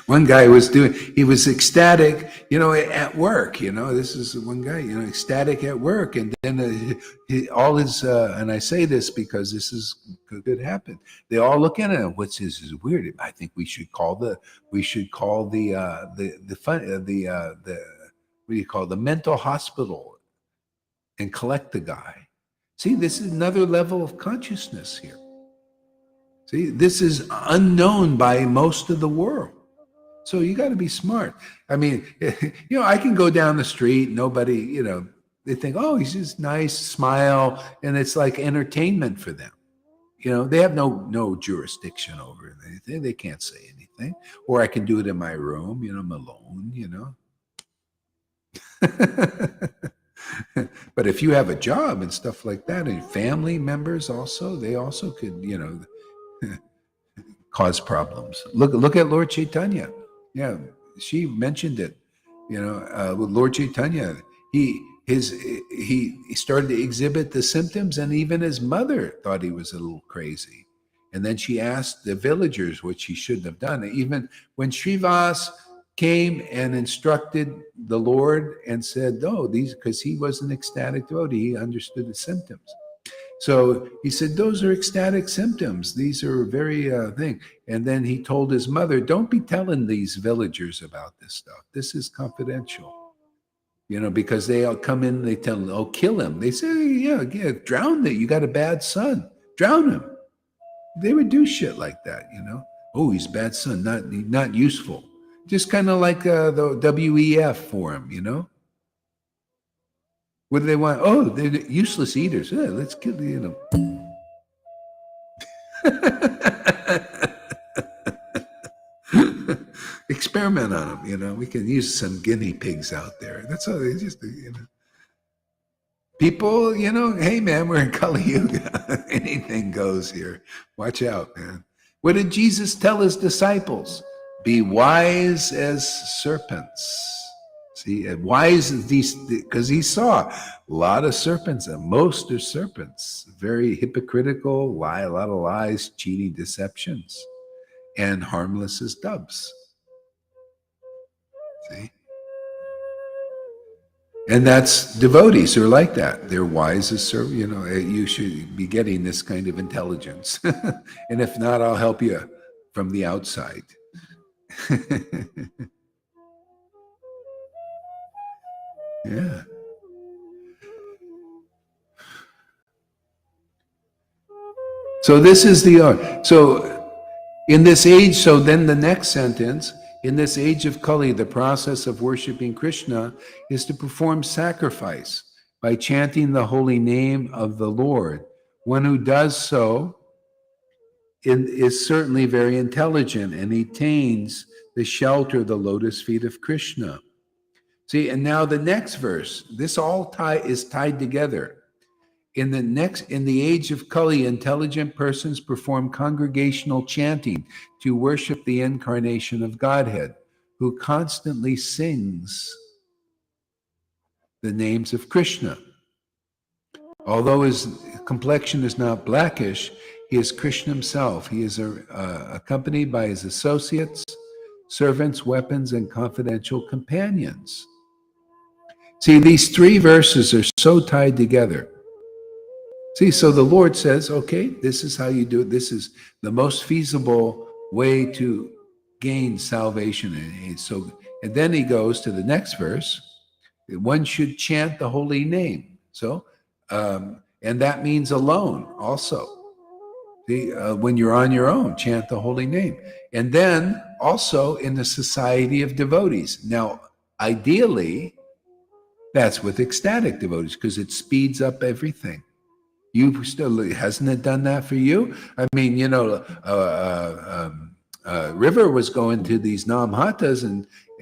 One guy he was ecstatic, at work, this is one guy, ecstatic at work. And then all his, and I say this because this could happen. They all look at it. What's this is weird. I think we should call the what do you call it? The mental hospital and collect the guy. See, this is another level of consciousness here. See, this is unknown by most of the world. So you got to be smart. I mean, I can go down the street, nobody, they think, oh, he's just nice, smile, and it's like entertainment for them. They have no jurisdiction over anything. They can't say anything. Or I can do it in my room, I'm alone, But if you have a job and stuff like that, and family members also, they also could, cause problems. Look at Lord Caitanya. Yeah, she mentioned it. With Lord Caitanya, he started to exhibit the symptoms, and even his mother thought he was a little crazy. And then she asked the villagers, which she shouldn't have done. Even when Srivas came and instructed the Lord and said, "Oh, because he was an ecstatic devotee, he understood the symptoms." So he said, those are ecstatic symptoms. These are very thing. And then he told his mother, don't be telling these villagers about this stuff. This is confidential. Because they all come in, they tell him, oh, kill him. They say, yeah, drown him. You got a bad son. Drown him. They would do shit like that, Oh, he's a bad son, not useful. Just kind of like the WEF for him, What do they want? Oh, they're useless eaters. Yeah, let's kill them. Experiment on them. We can use some guinea pigs out there. That's how they just, People, hey, man, we're in Kali Yuga. Anything goes here. Watch out, man. What did Jesus tell his disciples? Be wise as serpents. See, wise as these, because he saw a lot of serpents, and most are serpents, very hypocritical, lie, a lot of lies, cheating, deceptions, and harmless as doves. See? And that's devotees who are like that. They're wise as serpents. You should be getting this kind of intelligence. And if not, I'll help you from the outside. Yeah. So this is so in this age, so then the next sentence, in this age of Kali, the process of worshiping Krishna is to perform sacrifice by chanting the holy name of the Lord. One who does so is certainly very intelligent and attains the shelter of the lotus feet of Krishna. See, and now the next verse, this all is tied together. In the age of Kali, intelligent persons perform congregational chanting to worship the incarnation of Godhead, who constantly sings the names of Krishna. Although his complexion is not blackish, he is Krishna himself. He is accompanied by his associates, servants, weapons, and confidential companions. See, these three verses are so tied together. See, so the Lord says, okay, this is how you do it. This is the most feasible way to gain salvation. And then he goes to the next verse. One should chant the holy name. So, and that means alone also. See, when you're on your own, chant the holy name. And then also in the society of devotees. Now, ideally, that's with ecstatic devotees because it speeds up everything. You still, hasn't it done that for you? I mean, River was going to these Namhatas,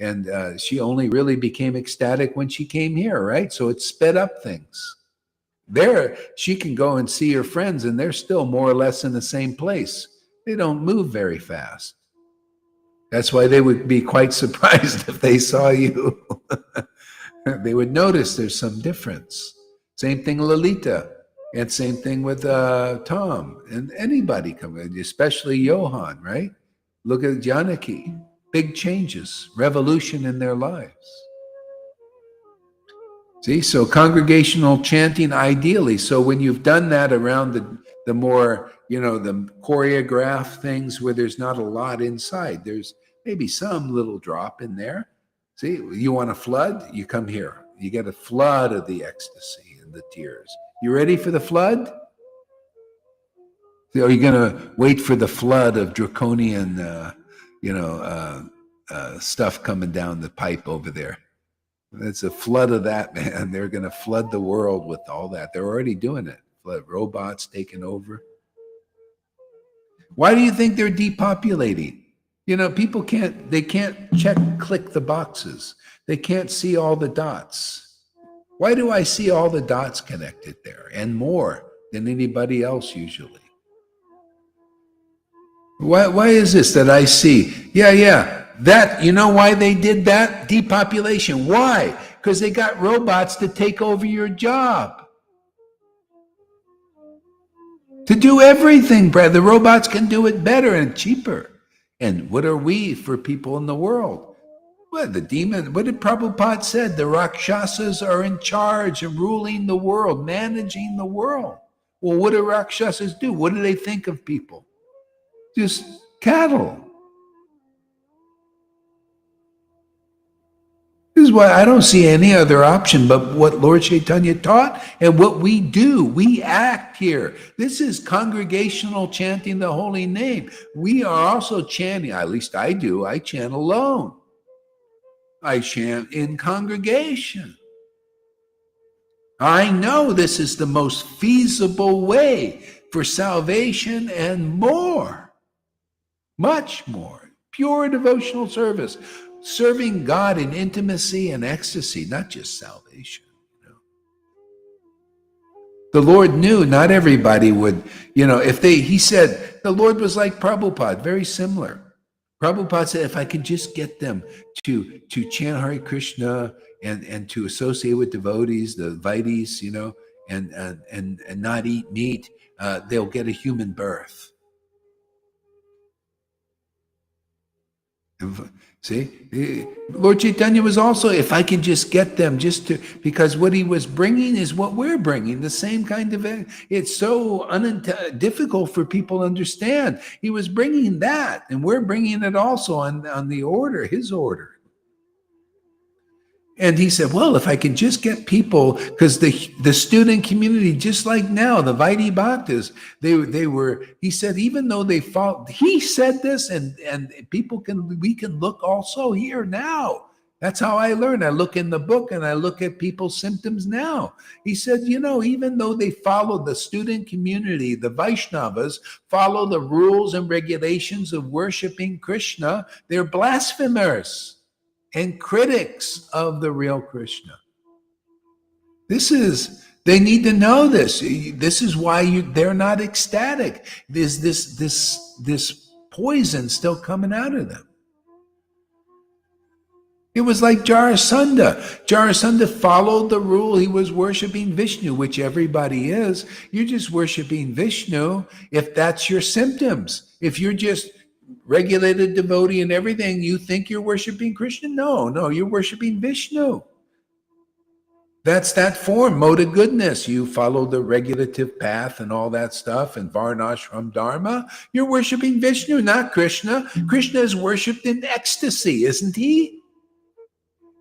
and she only really became ecstatic when she came here, right? So it sped up things. There, she can go and see her friends, and they're still more or less in the same place. They don't move very fast. That's why they would be quite surprised if they saw you. They would notice there's some difference. Same thing, Lalita, and same thing with Tom and anybody coming, especially Johan, right? Look at Janaki. Big changes, revolution in their lives. See, so congregational chanting ideally. So when you've done that around the more, the choreographed things where there's not a lot inside, there's maybe some little drop in there. See, you want a flood? You come here. You get a flood of the ecstasy and the tears. You ready for the flood? Are you going to wait for the flood of draconian, stuff coming down the pipe over there? It's a flood of that, man. They're going to flood the world with all that. They're already doing it. Flood robots taking over. Why do you think they're depopulating? People can't click the boxes. They can't see all the dots. Why do I see all the dots connected there and more than anybody else usually? Why is this that I see? Yeah. That, why they did that? Depopulation. Why? Because they got robots to take over your job. To do everything, Brad. The robots can do it better and cheaper. And what are we for people in the world? Well, the demon, what did Prabhupada said? The Rakshasas are in charge of ruling the world, managing the world. Well, what do Rakshasas do? What do they think of people? Just cattle. This is why I don't see any other option but what Lord Caitanya taught and what we do. We act here. This is congregational chanting the holy name. We are also chanting, at least I do, I chant alone. I chant in congregation. I know this is the most feasible way for salvation and more, much more. Pure devotional service. Serving God in intimacy and ecstasy, not just salvation. The Lord knew not everybody would, he said, the Lord was like Prabhupada, very similar. Prabhupada said, if I could just get them to chant Hare Krishna and to associate with devotees, the devotees, and not eat meat, they'll get a human birth. See, Lord Caitanya was also, if I can just get them because what he was bringing is what we're bringing, the same kind of, it's so difficult for people to understand. He was bringing that, and we're bringing it also on the order, his order. And he said, well, if I can just get people, because the student community, just like now, the Vaidhi Bhaktas, they were, he said, even though they fought, he said this, and we can look also here now. That's how I learn. I look in the book and I look at people's symptoms now. He said, even though they follow the student community, the Vaishnavas follow the rules and regulations of worshiping Krishna, they're blasphemers and critics of the real Krishna. They need to know this. This is why they're not ecstatic. There's this poison still coming out of them. It was like Jarasandha. Jarasandha followed the rule. He was worshiping Vishnu, which everybody is. You're just worshiping Vishnu if that's your symptoms. If you're just regulated devotee and everything, you think you're worshiping Krishna? No, you're worshiping Vishnu. That's that form, mode of goodness. You follow the regulative path and all that stuff and Varnashram Dharma. You're worshiping Vishnu, not Krishna. Krishna is worshipped in ecstasy, isn't he?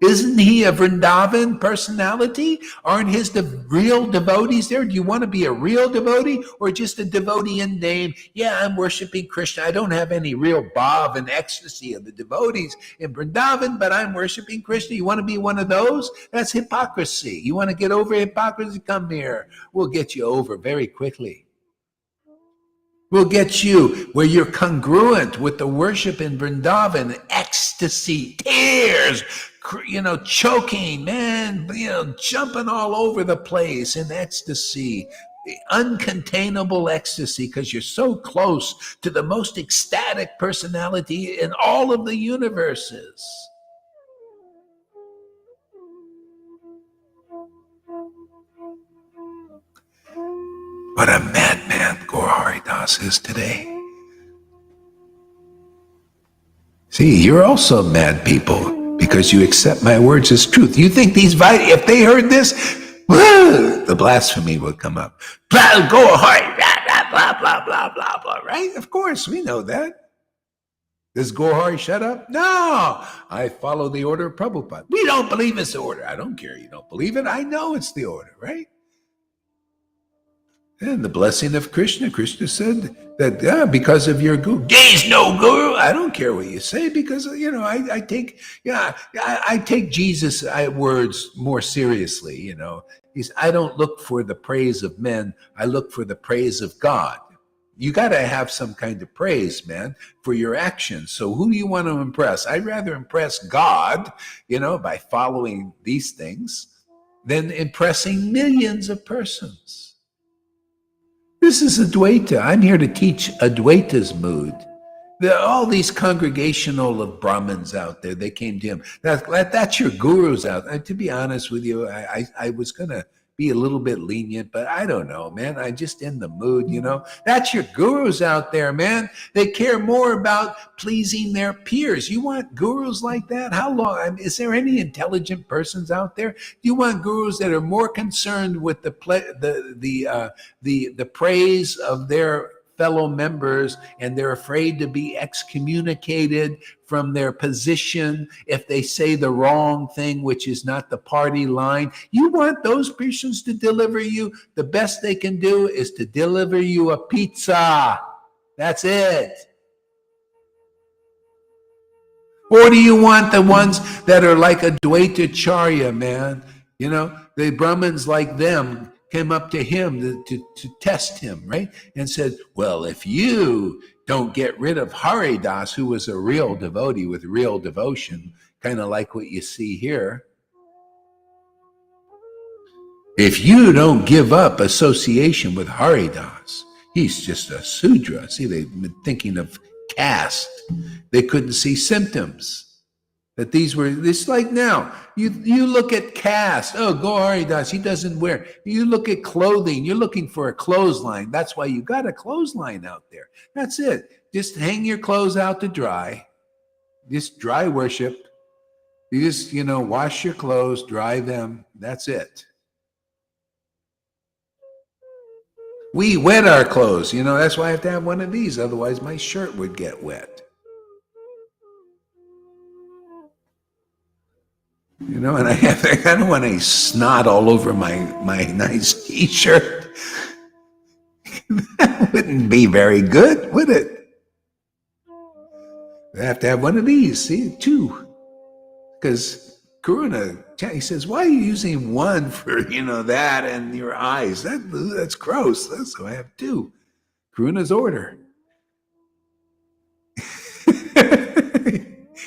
Isn't he a Vrindavan personality? Aren't his real devotees there? Do you want to be a real devotee or just a devotee in name? Yeah, I'm worshiping Krishna. I don't have any real bhav and ecstasy of the devotees in Vrindavan, but I'm worshiping Krishna. You want to be one of those? That's hypocrisy. You want to get over hypocrisy? Come here. We'll get you over very quickly. We'll get you where you're congruent with the worship in Vrindavan, ecstasy, tears, choking, man, jumping all over the place in ecstasy, uncontainable ecstasy, because you're so close to the most ecstatic personality in all of the universes. What a madman Gaur Hari Das is today. See, you're also mad people because you accept my words as truth. You think if they heard this, the blasphemy would come up. Gaur Hari, blah, blah, blah, blah, blah, blah, right? Of course, we know that. Does Gaur Hari shut up? No, I follow the order of Prabhupada. We don't believe it's the order. I don't care. You don't believe it. I know it's the order, right? And the blessing of Krishna. Krishna said that because of your guru, there's no guru. I don't care what you say because I take Jesus' words more seriously. I don't look for the praise of men. I look for the praise of God. You got to have some kind of praise, man, for your actions. So who do you want to impress? I'd rather impress God, by following these things than impressing millions of persons. This is Advaita. I'm here to teach Advaita's mood. There are all these congregational of Brahmins out there. They came to him. That's your gurus out there. To be honest with you, I was going to be a little bit lenient, but I don't know, man. I'm just in the mood, That's your gurus out there, man. They care more about pleasing their peers. You want gurus like that? How long? Is there any intelligent persons out there? You want gurus that are more concerned with the praise of their fellow members, and they're afraid to be excommunicated from their position if they say the wrong thing, which is not the party line. You want those persons to deliver you. The best they can do is to deliver you a pizza. That's it. Or do you want the ones that are like Advaita Charya, man? The Brahmins like them came up to him to test him, right? And said, well, if you don't get rid of Haridas, who was a real devotee with real devotion, kind of like what you see here, if you don't give up association with Haridas, he's just a Sudra. See, they've been thinking of caste. They couldn't see symptoms. That these were, it's like now, you look at caste. Oh, Gaur Hari Das, he doesn't wear. You look at clothing, you're looking for a clothesline. That's why you got a clothesline out there. That's it. Just hang your clothes out to dry. Just dry worship. You just, wash your clothes, dry them. That's it. We wet our clothes. That's why I have to have one of these. Otherwise, my shirt would get wet. And I don't want any snot all over my nice t-shirt. That wouldn't be very good, would it? I have to have one of these, see, two. Because Karuna, he says, why are you using one for, that and your eyes? That's gross. So I have two. Karuna's order.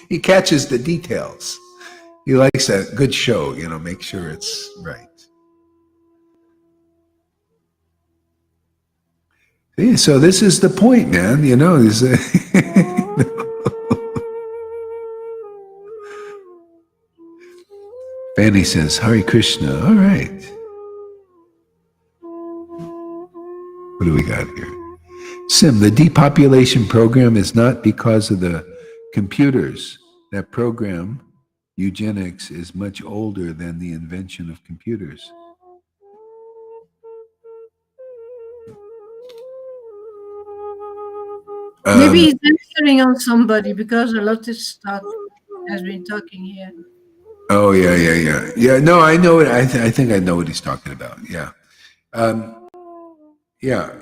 He catches the details. He likes a good show, make sure it's right. See, so this is the point, man. Fanny says, Hare Krishna. All right. What do we got here? Sim, the depopulation program is not because of the computers. That program, eugenics, is much older than the invention of computers. Maybe he's answering on somebody because a lot of stuff has been talking here. Oh, yeah. Yeah, no, I know it. I think I know what he's talking about. Yeah.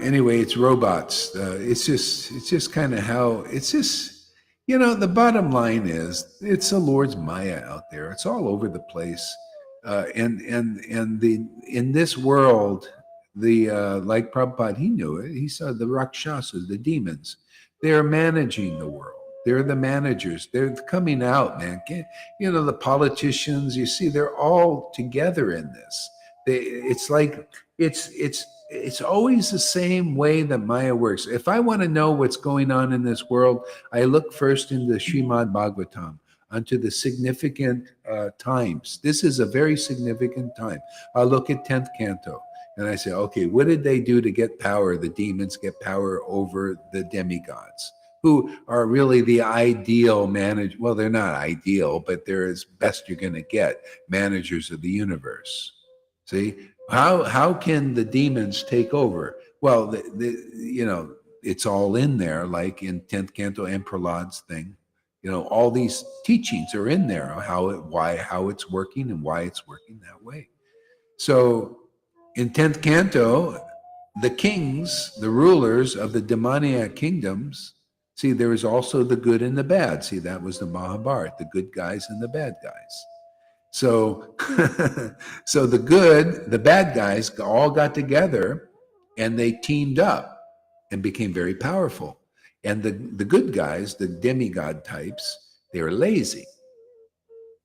Anyway, it's robots. It's just kind of how, it's just, the bottom line is it's the Lord's Maya out there. It's all over the place. In this world, like Prabhupada, he knew it. He saw the Rakshasas, the demons. They're managing the world. They're the managers. They're coming out, man. The politicians, you see, they're all together in this. It's like, it's always the same way that Maya works. If I want to know what's going on in this world, I look first into Srimad Bhagavatam, onto the significant times. This is a very significant time. I'll look at 10th canto and I say, okay, what did they do to get power? The demons get power over the demigods, who are really the ideal manage. Well, they're not ideal, but they're as best you're going to get managers of the universe. See, how can the demons take over? Well, it's all in there, like in 10th canto and Prahlad's thing. All these teachings are in there, how it's working and why it's working that way. So in 10th canto, the kings, the rulers of the demoniac kingdoms, see, there is also the good and the bad. See, that was the Mahabharata, the good guys and the bad guys. So, so the bad guys all got together and they teamed up and became very powerful. And the good guys, the demigod types, they were lazy.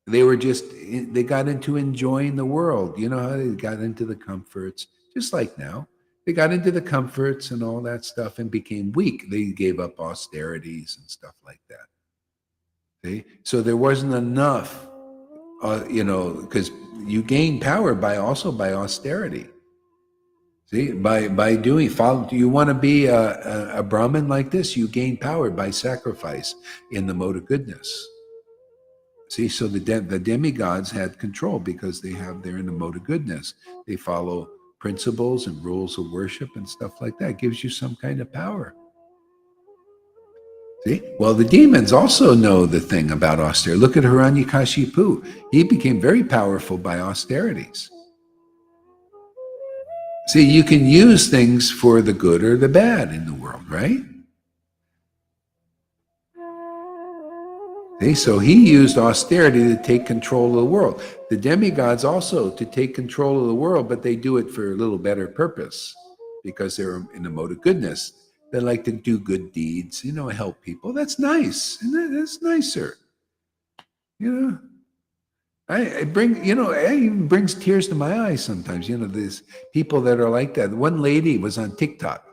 They got into enjoying the world. You know how they got into the comforts, just like now. They got into the comforts and all that stuff and became weak. They gave up austerities and stuff like that. See? So there wasn't enough, because you gain power by austerity. See, by doing, you want to be a Brahmin like this, you gain power by sacrifice in the mode of goodness. See, so the demigods had control because they're in the mode of goodness. They follow principles and rules of worship and stuff like that. It gives you some kind of power. See? Well, the demons also know the thing about austerity. Look at Hiranyakashipu. He became very powerful by austerities. See, you can use things for the good or the bad in the world, right? See, so he used austerity to take control of the world. The demigods also to take control of the world, but they do it for a little better purpose because they're in the mode of goodness. They like to do good deeds, help people. That's nice. That's nicer. It even brings tears to my eyes sometimes. There's people that are like that. One lady was on TikTok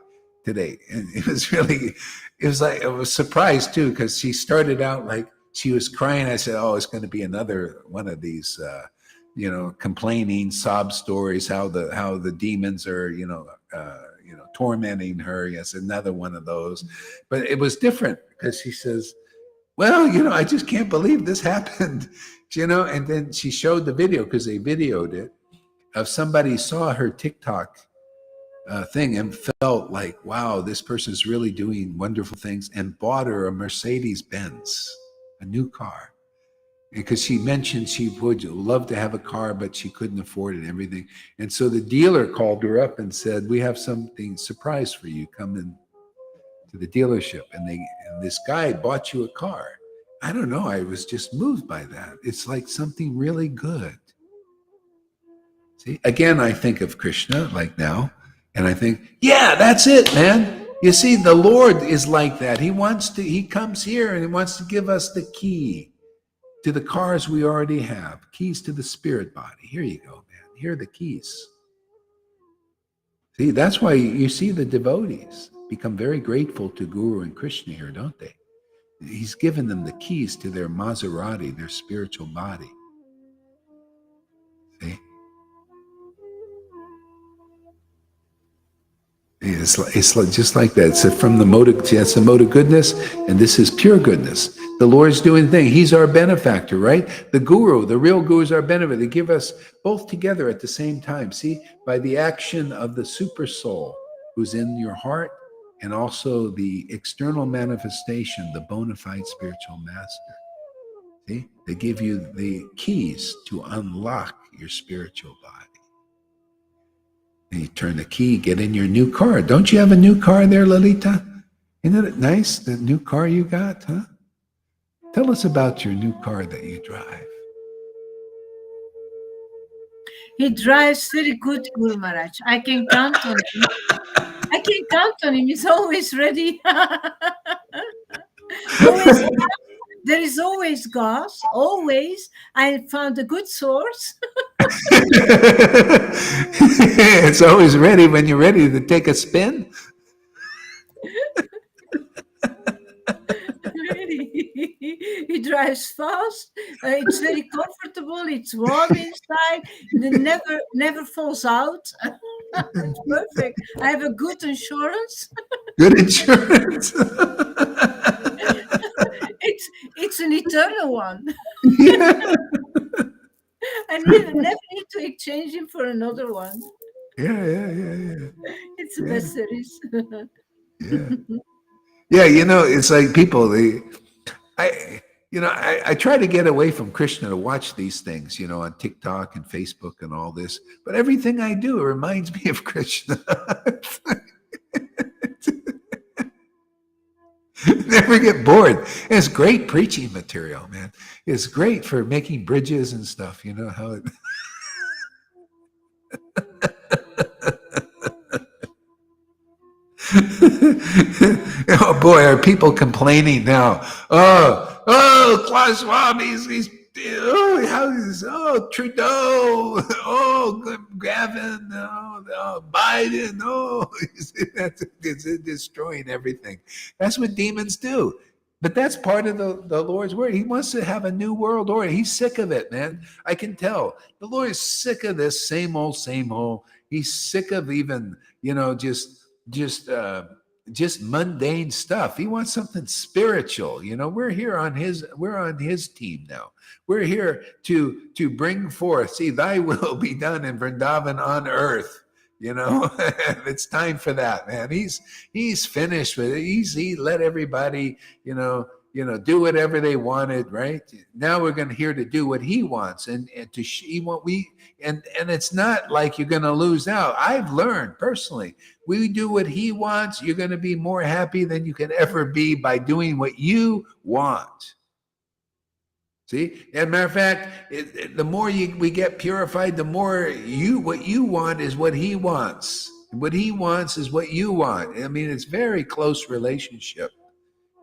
today, and I was surprised too, because she started out like she was crying. I said, oh, it's going to be another one of these, complaining sob stories, how the demons are, tormenting her. Yes, another one of those. But it was different because she says, well, I just can't believe this happened, and then she showed the video because they videoed it of somebody saw her TikTok thing and felt like, wow, this person's really doing wonderful things, and bought her a Mercedes-Benz, a new car. Because she mentioned she would love to have a car, but she couldn't afford it and everything. And so the dealer called her up and said, we have something surprise for you. Come in to the dealership. And this guy bought you a car. I don't know. I was just moved by that. It's like something really good. See, again, I think of Krishna like now, and I think, yeah, that's it, man. You see, the Lord is like that. He comes here and he wants to give us the key to the cars we already have, keys to the spirit body. Here you go, man. Here are the keys. See, that's why you see the devotees become very grateful to Guru and Krishna here, don't they? He's given them the keys to their Maserati, their spiritual body. See? It's just like that. It's from the mode of, that's the mode of goodness, and this is pure goodness. The Lord's doing the thing. He's our benefactor, right? The Guru, the real Guru is our benefactor. They give us both together at the same time. See, by the action of the super soul who's in your heart, and also the external manifestation, the bona fide spiritual master. See, they give you the keys to unlock your spiritual body. And you turn the key, get in your new car. Don't you have a new car there, Lalita? Isn't it nice, the new car you got, huh? Tell us about your new car that you drive. He drives very good, Guru Maharaj. I can count on him. I can count on him. He's always ready. Always, there is always gas. Always. I found a good source. It's always ready when you're ready to take a spin. He drives fast. It's very comfortable. It's warm inside. It never falls out. It's perfect. I have a good insurance. Good insurance. It's an eternal one. Yeah. I never need to exchange him for another one. Yeah. It's the best there is. Yeah. Yeah, it's like people, I try to get away from Krishna to watch these things, on TikTok and Facebook and all this. But everything I do reminds me of Krishna. Never get bored. And it's great preaching material, man. It's great for making bridges and stuff. You know how it. Oh boy, are people complaining now? Klaus Schwab, Trudeau, Gavin, Biden, it's destroying everything. That's what demons do. But that's part of the Lord's word. He wants to have a new world order. He's sick of it, man. I can tell. The Lord is sick of this same old. He's sick of even, just mundane stuff. He wants something spiritual. We're on his team now. We're here to bring forth. See, thy will be done in Vrindavan on earth. It's time for that, man. He's finished with it. He let everybody, do whatever they wanted, right? Now we're going to here to do what he wants, and it's not like you're going to lose out. I've learned personally, we do what he wants. You're going to be more happy than you can ever be by doing what you want. See, as a matter of fact, the more we get purified, the more what you want is what he wants. What he wants is what you want. I mean, it's very close relationship,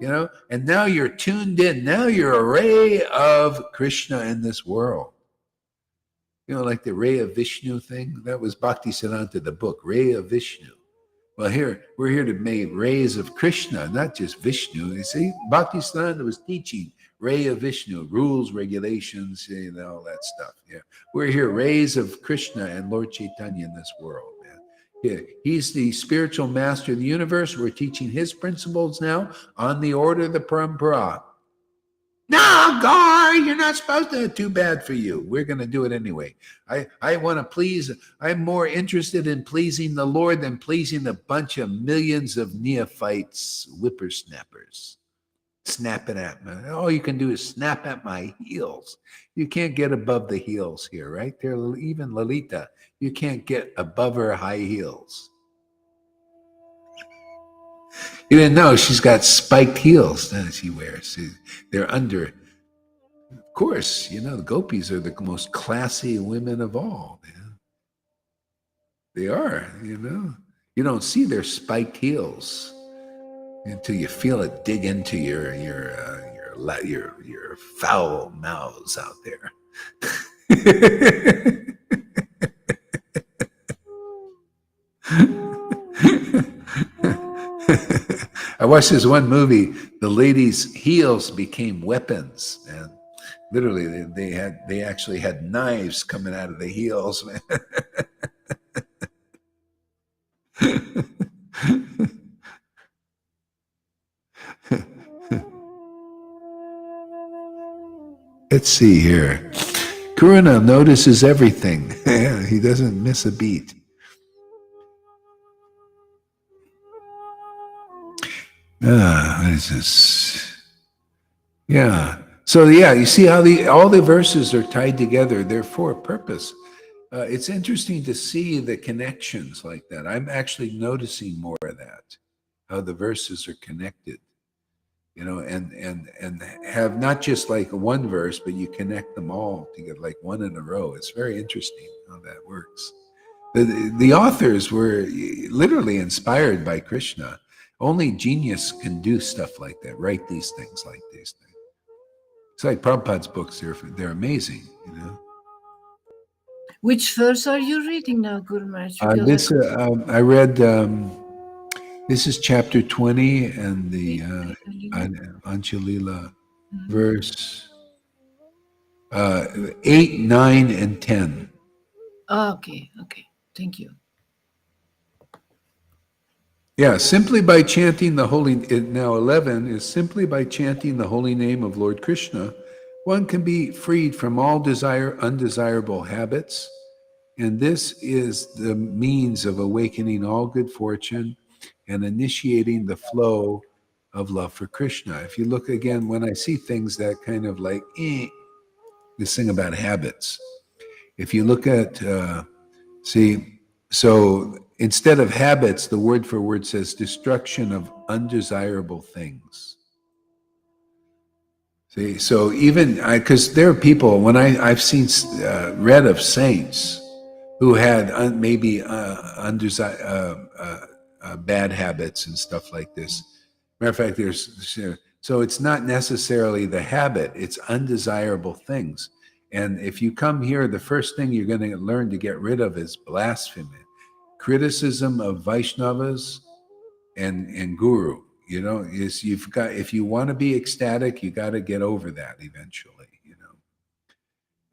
and now you're tuned in. Now you're a ray of Krishna in this world. Like the ray of Vishnu thing. That was Bhaktisiddhanta, the book, Ray of Vishnu. Well, we're here to make rays of Krishna, not just Vishnu. You see, Bhaktisiddhanta was teaching ray of Vishnu, rules, regulations, all that stuff. Yeah, we're here, rays of Krishna and Lord Caitanya in this world, man. Yeah, he's the spiritual master of the universe. We're teaching his principles now on the order of the parampara. No, Gar, you're not supposed to. Too bad for you. We're going to do it anyway. I want to please. I'm more interested in pleasing the Lord than pleasing a bunch of millions of neophytes, whippersnappers, snapping at me. All you can do is snap at my heels. You can't get above the heels here, right? Even Lalita, you can't get above her high heels. You didn't know she's got spiked heels that she wears. They're under. Of course, the gopis are the most classy women of all, man. They are, You don't see their spiked heels until you feel it dig into your foul mouths out there. I watched this one movie. The ladies' heels became weapons, and literally, they actually had knives coming out of the heels, man. Let's see here. Karuna notices everything. He doesn't miss a beat. What is this? Yeah. So you see how all the verses are tied together. They're for a purpose. It's interesting to see the connections like that. I'm actually noticing more of that, how the verses are connected. and have not just like one verse, but you connect them all to get like one in a row. It's very interesting how that works. The authors were literally inspired by Krishna. Only genius can do stuff like that, write these things like these things. It's like Prabhupada's books, they're amazing, Which verse are you reading now, Guru Maharaj? This I read. This is chapter 20 and the Anchalila, verse 8, 9, and 10. Okay. Thank you. Yeah, simply by chanting the holy, now 11 is simply by chanting the holy name of Lord Krishna, one can be freed from all undesirable habits, and this is the means of awakening all good fortune and initiating the flow of love for Krishna. If you look again, when I see things that kind of like, this thing about habits, if you look at, so instead of habits, the word for word says destruction of undesirable things. See, so even because there are people, when I've seen, read of saints who had maybe bad habits and stuff like this. Matter of fact, so it's not necessarily the habit, it's undesirable things. And if you come here, the first thing you're going to learn to get rid of is blasphemy, criticism of Vaishnavas and Guru. If you want to be ecstatic, you got to get over that eventually.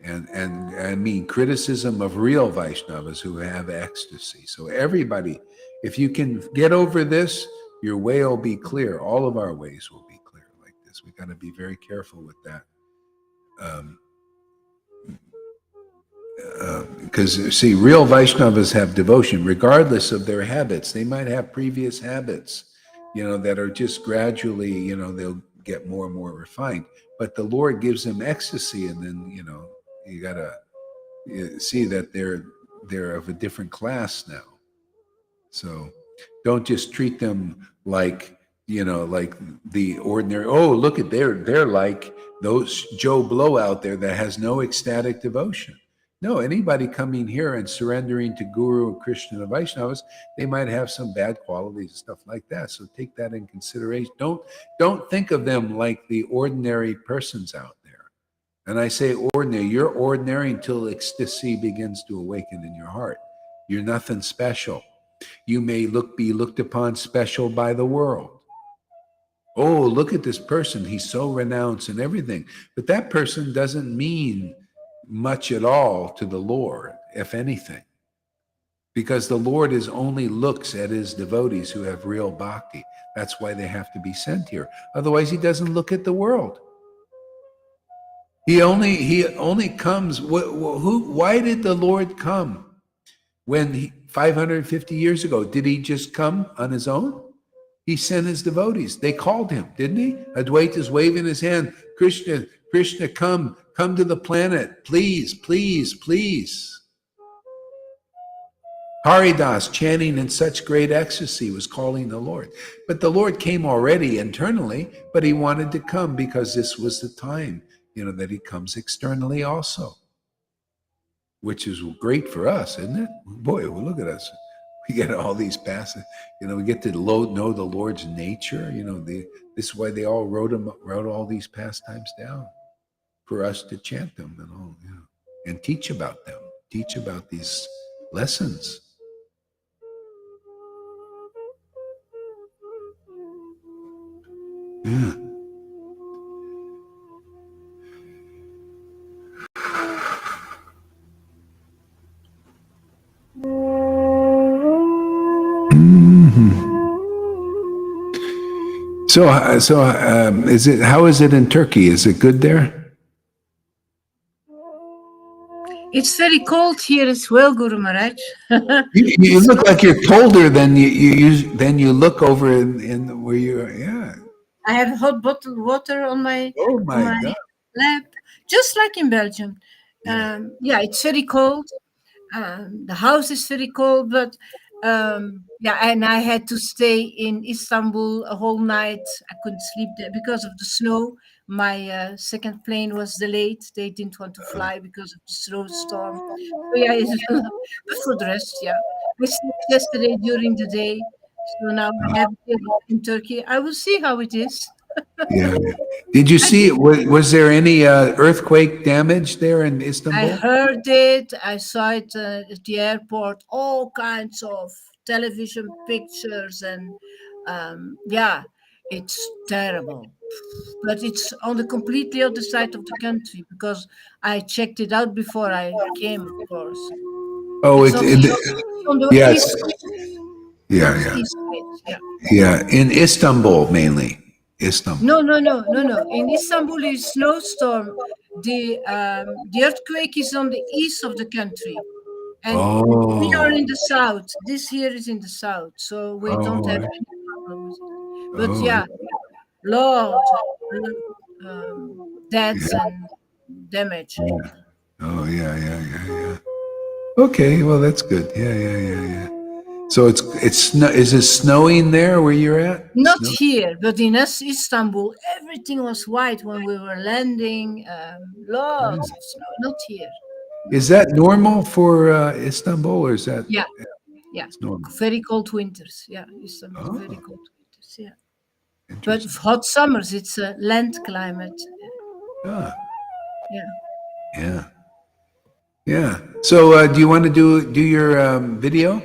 And I mean criticism of real Vaishnavas who have ecstasy. So everybody, if you can get over this, your way will be clear. All of our ways will be clear like this. We got to be very careful with that. Because see, real Vaishnavas have devotion regardless of their habits. They might have previous habits, that are just gradually, they'll get more and more refined. But the Lord gives them ecstasy, and then, you got to see that they're of a different class now. So don't just treat them like, like the ordinary, look at they're like those Joe Blow out there that has no ecstatic devotion. No, anybody coming here and surrendering to Guru, Krishna, and Vaishnavas, they might have some bad qualities and stuff like that. So take that in consideration. Don't think of them like the ordinary persons out there. And I say ordinary, you're ordinary until ecstasy begins to awaken in your heart. You're nothing special. You may be looked upon special by the world. Oh, look at this person. He's so renounced and everything. But that person doesn't mean much at all to the Lord, if anything. Because the Lord only looks at his devotees who have real bhakti. That's why they have to be sent here. Otherwise, he doesn't look at the world. He only comes. Why did the Lord come? When 550 years ago, did he just come on his own? He sent his devotees. They called him, didn't he? Advaita is waving his hand. Krishna, come to the planet, please, please, please. Haridas, chanting in such great ecstasy, was calling the Lord. But the Lord came already internally, but he wanted to come because this was the time, that he comes externally also, which is great for us, isn't it? Boy, well, look at us. We get all these passages, we get to know the Lord's nature. This is why they all wrote all these pastimes down, for us to chant them and all, and teach about them, teach about these lessons. Yeah. So is it? How is it in Turkey? Is it good there? It's very cold here as well, Guru Maharaj. You look like you're colder than you look over in where you are. Yeah. I have hot bottled water on my God. lap, just like in Belgium. It's very cold. The house is very cold, but Yeah, and I had to stay in Istanbul a whole night. I couldn't sleep there because of the snow. My second plane was delayed. They didn't want to fly because of the snowstorm. So yeah, but for the rest, yeah, I slept yesterday during the day. So now I have it in Turkey. I will see how it is. Yeah. Did you I see think it? Was there any earthquake damage there in I Istanbul? heard it. I saw it at the airport. All kinds of television pictures, and yeah, it's terrible. But it's on the completely other side of the country because I checked it out before I came. Of course, Oh, it's on on the yes. east side. Yeah, It's yeah, east side. Yeah. yeah. In Istanbul mainly. Istanbul. No, no, no, no, no. In Istanbul is snowstorm. The earthquake is on the east of the country. And we are Oh, in the south. This here is in the south, so we don't oh, have any problem with it. But oh, yeah, lot of yeah, deaths and damage. yeah. Oh, yeah, yeah, yeah, yeah. Okay, well, that's good. Yeah, yeah, yeah, yeah. So is it snowing there where you're at? Not Snow? here, but in Istanbul, everything was white when we were landing. Lots of snow. Not here. Is No. that normal for Istanbul, or is that Yeah, yeah. it's normal? Very cold winters. Yeah, Istanbul, very Oh, cold winters. Yeah. But interesting. hot summers, it's a land climate. Ah, Yeah. yeah, yeah. So, do you want to do your video?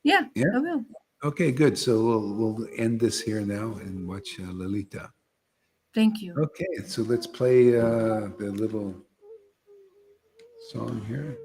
Yeah, Yeah. I will. Okay, good. So we'll end this here now and watch Lalita. Thank you. Okay, so let's play the little song here.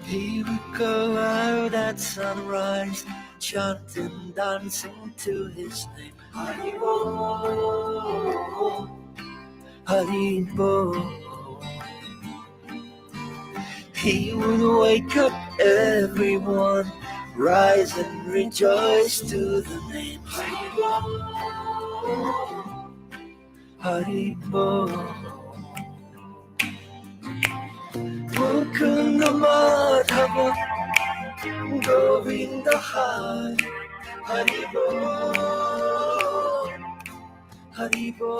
He would go out at sunrise, chanting, dancing to his name. Haribo, Haribo. He would wake up everyone, rise and rejoice to the name. Haribo, Haribo. Mukunda Madhava, Govinda Hari, Haribo, Haribo.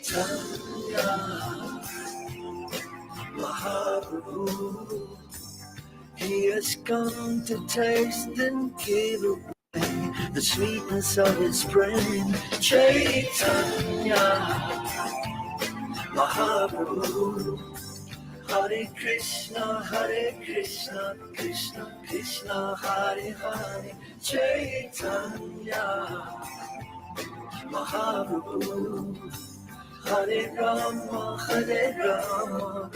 Chaitanya Mahaprabhu, he has come to taste and give away the sweetness of his brain. Chaitanya Mahaprabhu, Hare Krishna, Krishna Krishna, Hare Hare. Chaitanya Mahaprabhu, Hare Rama, Rama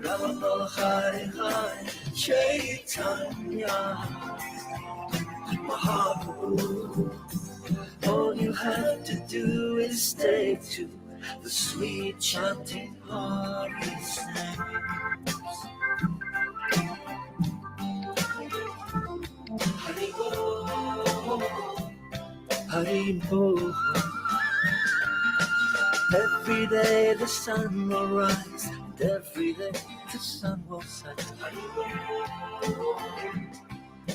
Rama, Hare Hare. Chaitanya Mahaprabhu, all you have to do is take to the sweet chanting of his name. Haribo, Haribo. Every day the sun will rise, and every day the sun will set. Haribo,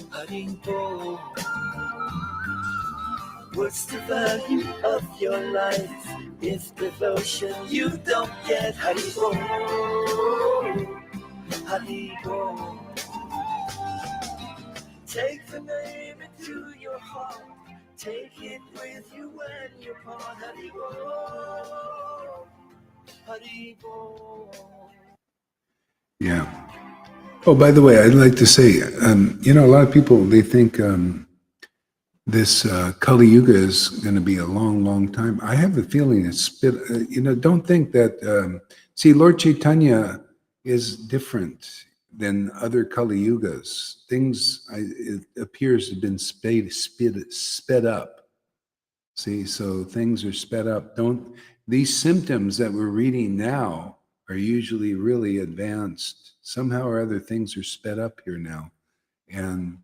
Haribo. What's the value of your life if devotion you don't get? Haribo, Haribo. Take the name into your heart, take it with you when you part. Haribo, Yeah. Oh, by the way, I'd like to say, a lot of people, they think this Kali Yuga is going to be a long, long time. I have the feeling it's don't think that, see, Lord Caitanya is different than other Kali Yugas. It appears to have been sped up. See, so things are sped up. These symptoms that we're reading now are usually really advanced. Somehow or other, things are sped up here now. And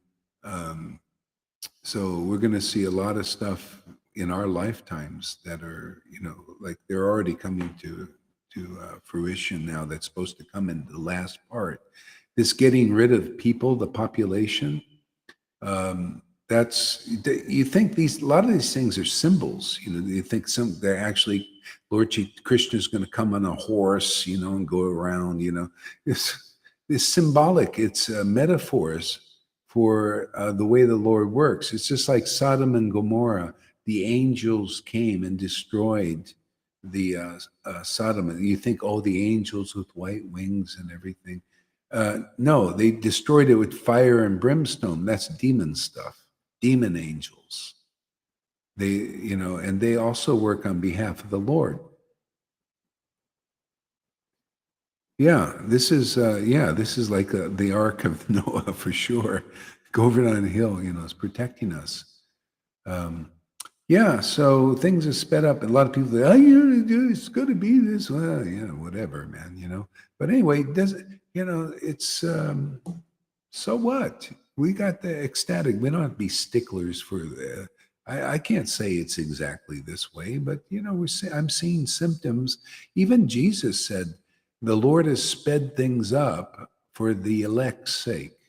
so we're going to see a lot of stuff in our lifetimes that are, like they're already coming to fruition now. That's supposed to come in the last part. This getting rid of people, the population, you think a lot of these things are symbols. You think they're actually Krishna is going to come on a horse, and go around. It's symbolic. It's metaphors for the way the Lord works. It's just like Sodom and Gomorrah. The angels came and destroyed the Sodom. And you think, oh, the angels with white wings and everything. No, they destroyed it with fire and brimstone. That's demon stuff. Demon angels. And they also work on behalf of the Lord. Yeah, this is like the Ark of Noah for sure. Govardhan on a hill, is protecting us. So things are sped up. And a lot of people say, it's going to be this. Well, whatever, man, But anyway, it's, so what? We got the ecstatic. We don't have to be sticklers for the. I can't say it's exactly this way, but I'm seeing symptoms. Even Jesus said, "The Lord has sped things up for the elect's sake."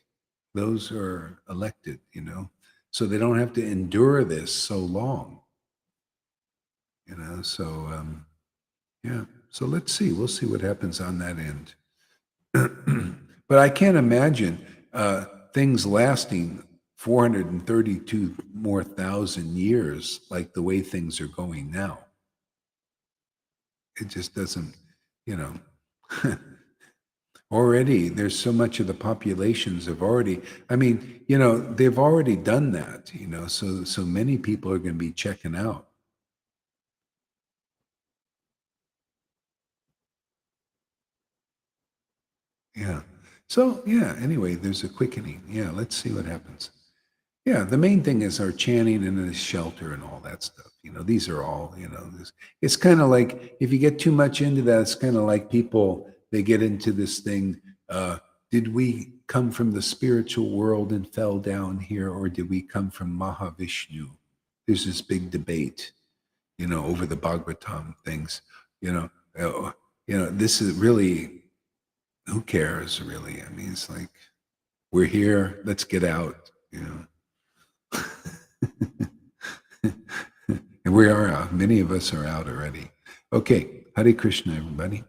Those are elected, so they don't have to endure this so long. So So let's see. We'll see what happens on that end. But I can't imagine things lasting 432 more thousand years like the way things are going now. It just doesn't, already there's so much of the populations have already, they've already done that, so many people are going to be checking out. Yeah. So, anyway, there's a quickening. Yeah, let's see what happens. Yeah, the main thing is our chanting and the shelter and all that stuff. These are all, it's kind of like if you get too much into that, it's kind of like people, they get into this thing. Did we come from the spiritual world and fell down here, or did we come from Mahavishnu? There's this big debate, over the Bhagavatam things. This is really, who cares really? It's like, we're here, let's get out, And we are out. Many of us are out already. Okay. Hare Krishna, everybody.